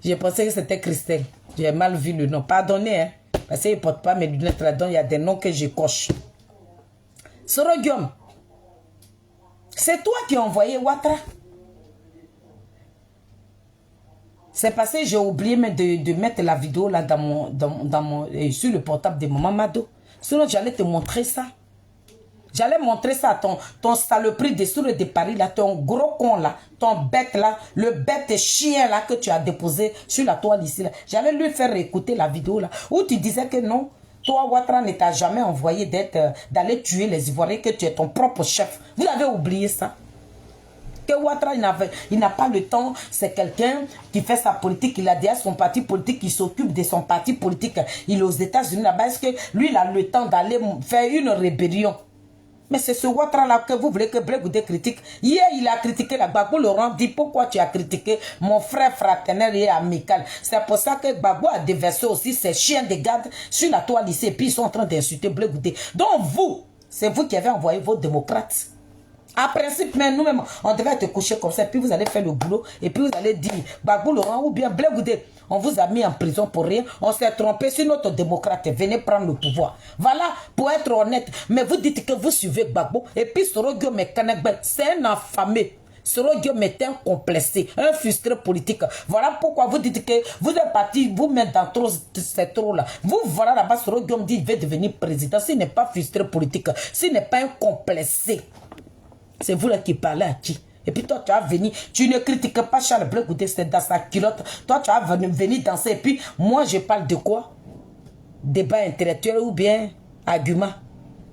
J'ai pensé que c'était Christelle. J'ai mal vu le nom. Pardonnez, hein. Parce qu'il ne porte pas mes lunettes là-dedans. Il y a des noms que je coche. Soro Guillaume, c'est toi qui as envoyé Ouattara. C'est parce que j'ai oublié de mettre la vidéo là sur le portable de Maman Mado. Sinon, j'allais te montrer ça. J'allais montrer ça à ton saloperie de Sourds de Paris là, ton gros con là, ton bête là, le bête chien là que tu as déposé sur la toile ici là. J'allais lui faire écouter la vidéo là, où tu disais que non, toi Ouattara ne t'a jamais envoyé d'aller tuer les Ivoiriens, que tu es ton propre chef. Vous avez oublié ça? Que Ouattara, il n'a pas le temps, c'est quelqu'un qui fait sa politique, il a déjà son parti politique, il s'occupe de son parti politique. Il est aux États-Unis là-bas, est-ce que lui il a le temps d'aller faire une rébellion? Mais c'est ce Ouattara-là que vous voulez que Blé Goudé critique. Hier, il a critiqué la Gbagbo. Laurent dit pourquoi tu as critiqué mon frère fraternel et amical. C'est pour ça que Gbagbo a déversé aussi ses chiens de garde sur la toile ici. Et puis ils sont en train d'insulter Blé Goudé. Donc vous, c'est vous qui avez envoyé vos démocrates. À principe, mais nous-mêmes, on devait te coucher comme ça. Puis vous allez faire le boulot. Et puis vous allez dire, Gbagbo Laurent ou bien Blé Goudé, on vous a mis en prison pour rien. On s'est trompé sur notre démocrate. Venez prendre le pouvoir. Voilà, pour être honnête. Mais vous dites que vous suivez Gbagbo. Et puis Soro Guillaume est Kanekbe. C'est un affamé. Soro Guillaume est un complexé, un frustré politique. Voilà pourquoi vous dites que vous êtes parti vous mettre dans ces trous-là. Vous, voilà là-bas, Soro Guillaume dit qu'il veut devenir président. S'il n'est pas frustré politique, s'il n'est pas un complexé, c'est vous là qui parlez à qui? Et puis toi, tu vas venir, tu ne critiques pas Charles Blé Goudé, c'est dans sa culotte. Toi, tu vas venir danser. Et puis, moi, je parle de quoi? Débat intellectuel ou bien argument?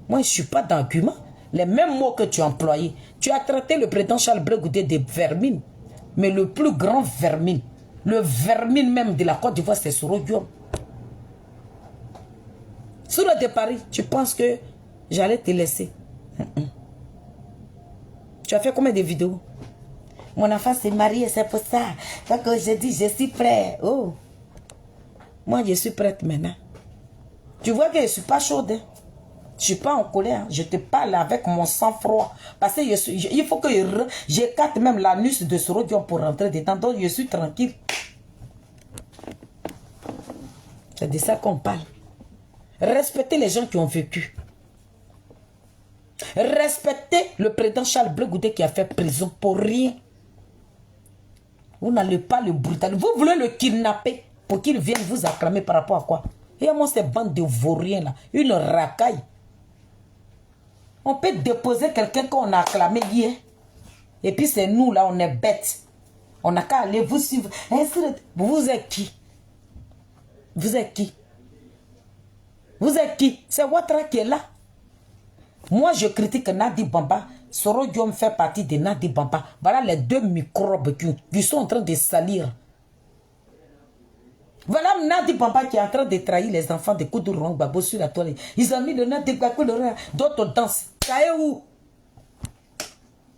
Moi, je ne suis pas d'argument. Les mêmes mots que tu as employés. Tu as traité le président Charles Blé Goudé de vermine. Mais le plus grand vermine, le vermine même de la Côte d'Ivoire, c'est Soro Guillaume. Sur le de Paris, tu penses que j'allais te laisser? Tu as fait combien de vidéos? Mon enfant s'est marié, c'est pour ça. Donc j'ai dit, je suis prêt. Oh. Moi, je suis prête maintenant. Tu vois que je ne suis pas chaude. Hein? Je ne suis pas en colère. Je te parle avec mon sang-froid. Parce qu'il faut que j'écarte même l'anus de Soro Guillaume pour rentrer dedans. Donc je suis tranquille. C'est de ça qu'on parle. Respectez les gens qui ont vécu. Respectez le président Charles Blé Goudé qui a fait prison pour rien. Vous n'allez pas le brutaliser. Vous voulez le kidnapper pour qu'il vienne vous acclamer par rapport à quoi? Et à moi, ces bandes de vauriens là, une racaille. On peut déposer quelqu'un qu'on a acclamé hier. Et puis c'est nous là, on est bêtes. On n'a qu'à aller vous suivre. Vous êtes qui? Vous êtes qui? Vous êtes qui? C'est Ouattara qui est là. Moi, je critique Nadi Bamba. Soro Diom fait partie de Nadi Bamba. Voilà les deux microbes qui sont en train de salir. Voilà Nadi Bamba qui est en train de trahir les enfants de Koudou Babo sur la toile. Ils ont mis le Nadi Bamba, d'autres dansent. Ça est où?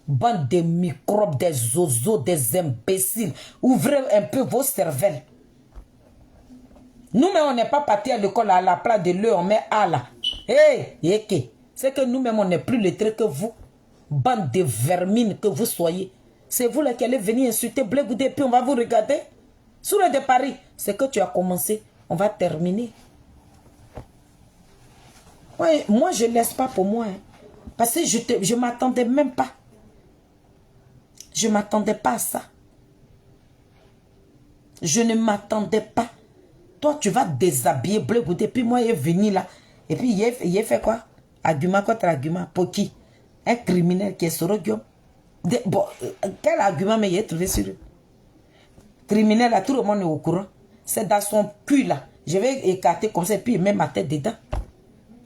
Bande de microbes, des zozos, des imbéciles. Ouvrez un peu vos cervelles. Nous-mêmes, on n'est pas partis à l'école à la place de l'eau, on met à là. Hé, yéké. C'est que nous-mêmes, on n'est plus lettrés que vous. Bande de vermines que vous soyez. C'est vous là qui allez venir insulter Blé-Goudé, puis on va vous regarder. Sous le de Paris, c'est que tu as commencé. On va terminer. Ouais, moi, je ne laisse pas pour moi. Hein. Parce que je ne m'attendais même pas. Je ne m'attendais pas à ça. Je ne m'attendais pas. Toi, tu vas déshabiller Blé-Goudé, puis moi, il est venu là. Et puis, il a fait quoi? Argument contre argument. Pour qui? Un criminel qui est sur le Guillaume. Bon, quel argument mais il est trouvé sur lui? Criminel, là, tout le monde est au courant. C'est dans son cul, là. Je vais écarter comme ça, et puis mettre ma tête dedans.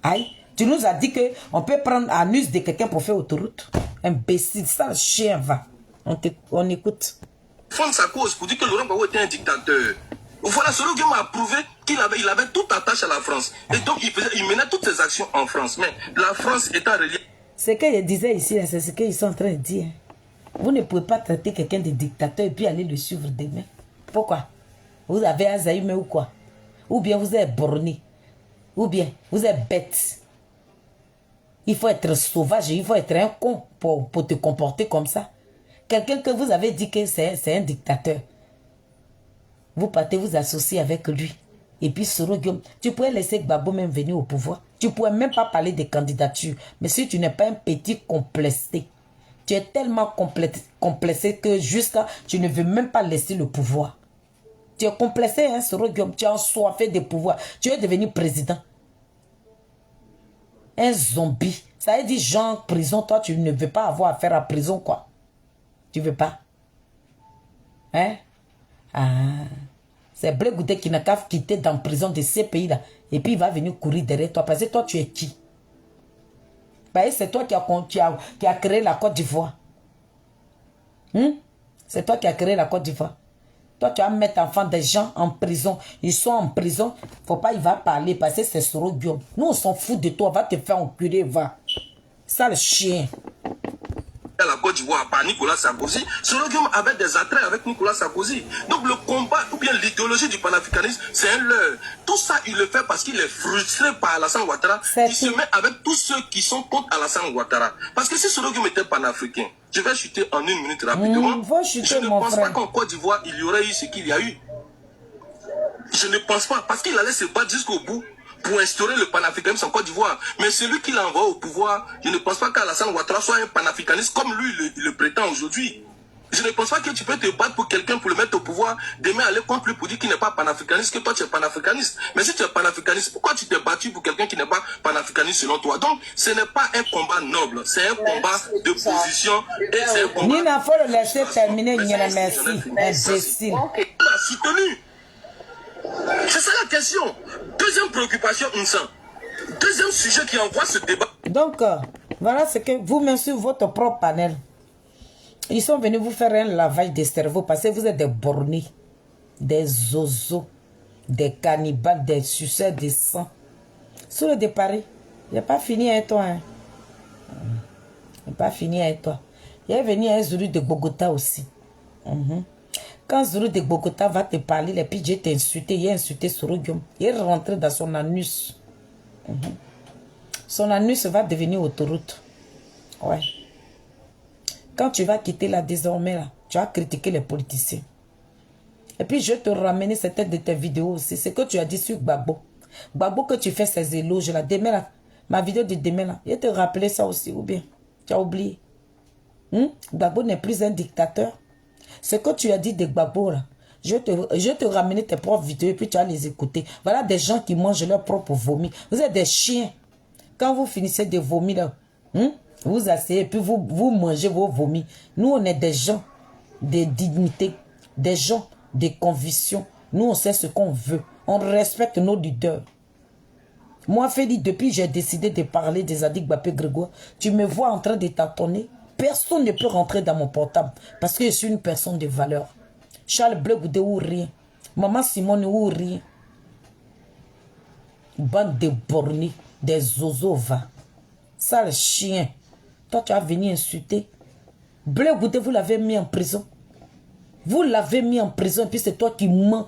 Aïe. Tu nous as dit qu'on peut prendre anus de quelqu'un pour faire autoroute. Imbécile, ça, le chien va. On écoute. Fondre sa cause pour dire que Laurent Gbagbo était un dictateur. Voilà, Soro Guillaume a prouvé qu'il avait toute attache à la France. Et donc, il menait toutes ses actions en France. Mais la France étant reliée... Ce qu'il disait ici, c'est ce qu'ils sont en train de dire. Vous ne pouvez pas traiter quelqu'un de dictateur et puis aller le suivre demain. Pourquoi? Vous avez Alzheimer ou quoi? Ou bien vous êtes borné? Ou bien vous êtes bête? Il faut être sauvage, il faut être un con pour te comporter comme ça. Quelqu'un que vous avez dit que c'est un dictateur. Vous partez vous associer avec lui. Et puis Soro Guillaume, tu pourrais laisser Gbagbo même venir au pouvoir. Tu ne pourrais même pas parler de candidature. Mais si tu n'es pas un petit complexé, tu es tellement complexé que jusqu'à tu ne veux même pas laisser le pouvoir. Tu es complexé, hein, Soro Guillaume. Tu as soifé de pouvoir. Tu es devenu président. Un zombie. Ça veut dire, genre, prison, toi, tu ne veux pas avoir affaire à prison, quoi. Tu veux pas? Hein? Ah. C'est Blé-Goudé qui n'a qu'à quitter dans la prison de ces pays-là. Et puis il va venir courir derrière toi. Parce que toi, tu es qui? C'est toi qui a créé la Côte d'Ivoire. C'est toi qui as créé la Côte d'Ivoire. Toi, tu vas mettre enfant des gens en prison. Ils sont en prison. Faut pas, il va parler parce que c'est Soro Guillaume. Nous, on s'en fout de toi. On va te faire enculer, va. Ça, le chien. À la Côte d'Ivoire par Nicolas Sarkozy, Soro Guillaume avait des attraits avec Nicolas Sarkozy. Donc le combat ou bien l'idéologie du panafricanisme, c'est un leurre. Tout ça, il le fait parce qu'il est frustré par Alassane Ouattara. Il se met avec tous ceux qui sont contre Alassane Ouattara. Parce que si Soro Guillaume était panafricain, je vais chuter en une minute rapidement. Je ne pense pas qu'en Côte d'Ivoire, il y aurait eu ce qu'il y a eu. Je ne pense pas, parce qu'il allait se battre jusqu'au bout pour instaurer le panafricanisme en Côte d'Ivoire. Mais celui qui l'envoie au pouvoir, je ne pense pas qu'Alassane Ouattara soit un panafricaniste comme lui le prétend aujourd'hui. Je ne pense pas que tu peux te battre pour quelqu'un pour le mettre au pouvoir, demain aller contre lui pour dire qu'il n'est pas panafricaniste, que toi tu es panafricaniste. Mais si tu es panafricaniste, pourquoi tu t'es battu pour quelqu'un qui n'est pas panafricaniste selon toi? Donc, ce n'est pas un combat noble, c'est un combat de position et c'est un combat... Nina, faut le laisser terminer, Nina, merci. Imbécile. On a soutenu. C'est ça la question. Deuxième préoccupation, deuxième sujet qui envoie ce débat. Donc, voilà ce que vous-même sur votre propre panel. Ils sont venus vous faire un lavage de cerveau parce que vous êtes des bornés, des zozos, des cannibales, des suceurs de sang. Sur le départ, il n'est pas fini avec toi. Hein. Il n'est pas fini avec toi. Il est venu un Zulu de Bogota aussi. Quand Zulu de Bogota va te parler, les puis j'ai insulté, il a insulté Soro Guillaume. Il est rentré dans son anus. Son anus va devenir autoroute. Ouais. Quand tu vas quitter là désormais, là, tu vas critiquer les politiciens. Et puis je vais te ramener certaines de tes vidéos aussi. C'est que tu as dit sur Gbagbo. Gbagbo que tu fais ces éloges là. Demain là, ma vidéo de demain là, je vais te rappeler ça aussi ou bien tu as oublié. Gbagbo n'est plus un dictateur. Ce que tu as dit de Gbagbo là, je vais te ramener tes propres vidéos et puis tu vas les écouter. Voilà des gens qui mangent leur propre vomi. Vous êtes des chiens. Quand vous finissez de vomir là, Vous asseyez et puis vous mangez vos vomis. Nous, on est des gens de dignité, des gens de conviction. Nous, on sait ce qu'on veut. On respecte nos leaders. Moi, Félix, depuis que j'ai décidé de parler des Adik Bapé Grégoire, tu me vois en train de tâtonner. Personne ne peut rentrer dans mon portable parce que je suis une personne de valeur. Charles Bleu Goudé ou rien. Maman Simone ou rien. Bande de bornés, des zozos va. Sale chien. Toi, tu as venu insulter. Bleu Goudé, vous l'avez mis en prison. Vous l'avez mis en prison et puis c'est toi qui mens.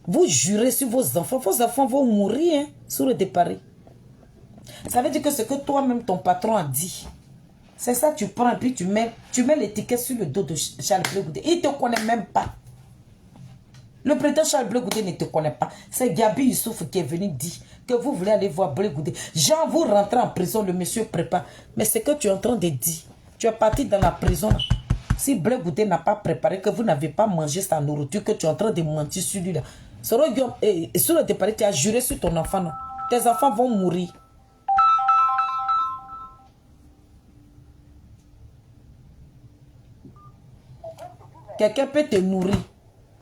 Vous jurez sur vos enfants. Vos enfants vont mourir sur le départ. Ça veut dire que ce que toi-même, ton patron a dit, c'est ça, tu prends et puis tu mets l'étiquette sur le dos de Charles Bleu Goudé. Il ne te connaît même pas. Le président Charles Bleu Goudé ne te connaît pas. C'est Gabi Youssouf qui est venu dire que vous voulez aller voir Bleu Goudé. Jean, vous rentrez en prison, le monsieur prépare. Mais c'est que tu es en train de dire. Tu es parti dans la prison. Si Bleu Goudé n'a pas préparé, que vous n'avez pas mangé sa nourriture, que tu es en train de mentir sur lui là. Sur le départ, tu as juré sur ton enfant. Non? Tes enfants vont mourir. Quelqu'un peut te nourrir.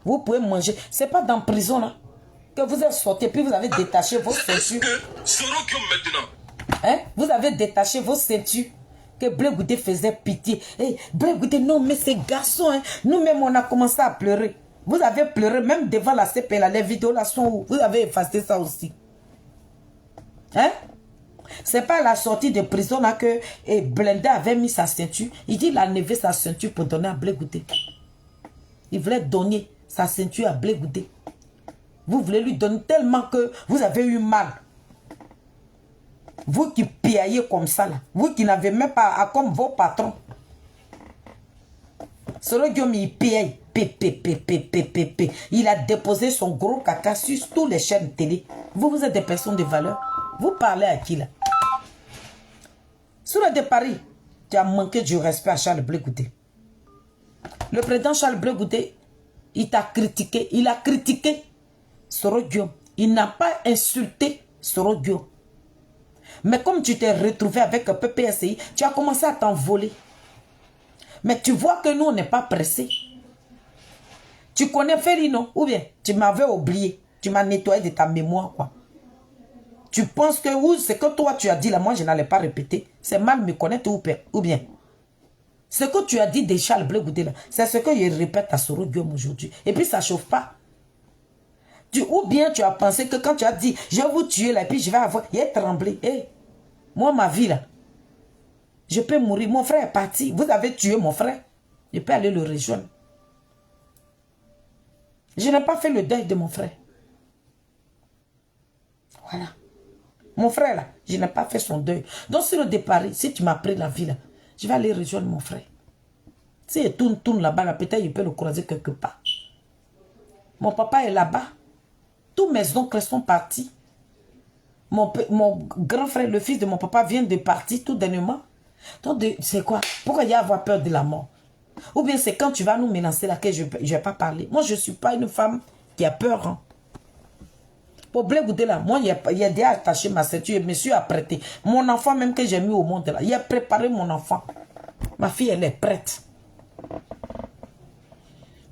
Vous pouvez manger. Ce n'est pas dans la prison là que vous êtes sorti puis vous avez détaché vos ceintures. Hein? Vous avez détaché vos ceintures. Que Bleu Goudé faisait pitié. Hey, Bleu Goudé, non, mais ces garçons, hein, nous-mêmes, on a commencé à pleurer. Vous avez pleuré même devant la CP, là, les vidéos là sont où? Vous avez effacé ça aussi. Hein? C'est pas à la sortie de prison là que Blindé avait mis sa ceinture. Il dit qu'il a enlevé sa ceinture pour donner à Bleu Goudé. Il voulait donner sa ceinture à Bleu Goudé. Vous voulez lui donner tellement que vous avez eu mal. Vous qui payez comme ça là. Vous qui n'avez même pas comme vos patrons. Soro Guillaume, il paye. Il a déposé son gros caca sur toutes les chaînes télé. Vous êtes des personnes de valeur. Vous parlez à qui là? Sur le de Paris, tu as manqué du respect à Charles Bleu Goudé. Le président Charles Bleu Goudé, il t'a critiqué. Il a critiqué Soro Guillaume. Il n'a pas insulté Soro Guillaume. Mais comme tu t'es retrouvé avec un PPSI, tu as commencé à t'envoler. Mais tu vois que nous, on n'est pas pressés. Tu connais Félino, ou bien tu m'avais oublié. Tu m'as nettoyé de ta mémoire, quoi. Tu penses que ce que toi tu as dit là, moi je n'allais pas répéter. C'est mal me connaître ou bien. Ce que tu as dit de Charles Bleu Goudé là, c'est ce que je répète à Soro Guillaume aujourd'hui. Et puis ça ne chauffe pas. Ou bien tu as pensé que quand tu as dit, je vais vous tuer là, et puis je vais avoir, il est tremblé. Hey, moi ma vie là, je peux mourir. Mon frère est parti. Vous avez tué mon frère. Je peux aller le rejoindre. Je n'ai pas fait le deuil de mon frère. Voilà. Mon frère là, je n'ai pas fait son deuil. Donc sur le départ, si tu m'as pris la vie là, je vais aller rejoindre mon frère. Si il tourne là-bas, là, peut-être il peut le croiser quelque part. Mon papa est là-bas. Tous mes oncles sont partis. Mon grand frère, le fils de mon papa, vient de partir tout dernièrement. Donc, c'est quoi? Pourquoi il y a avoir peur de la mort? Ou bien c'est quand tu vas nous menacer là que je ne vais pas parler. Moi, je ne suis pas une femme qui a peur. Hein. Pour Bleu Goudé là, moi, il a déjà attaché ma ceinture et me suis apprêté. Mon enfant même que j'ai mis au monde là, il a préparé mon enfant. Ma fille, elle est prête.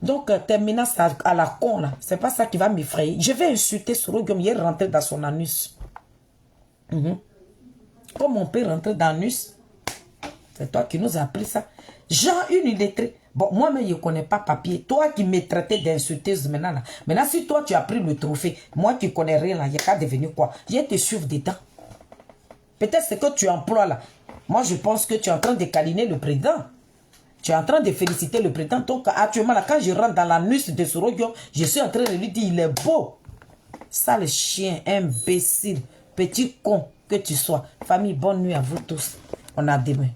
Donc, tes menaces à la con là, c'est pas ça qui va m'effrayer. Je vais insulter Soro Guillaume, il est rentré dans son anus. Comme on peut rentrer dans l'anus, c'est toi qui nous as appris ça. Jean, une illettrée. Bon, moi-même, je ne connais pas papier. Toi qui me traitais d'insulteuse maintenant, là. Maintenant, si toi, tu as pris le trophée, moi qui ne connais rien, là, il n'y a qu'à devenir quoi? Je vais te suivre dedans. Peut-être ce que tu emploies là. Moi, je pense que tu es en train de câliner le président. Tu es en train de féliciter le président. Donc, actuellement, là, quand je rentre dans l'anus de Soro Guillaume, je suis en train de lui dire, il est beau. Sale chien, imbécile, petit con que tu sois. Famille, bonne nuit à vous tous. On a demain.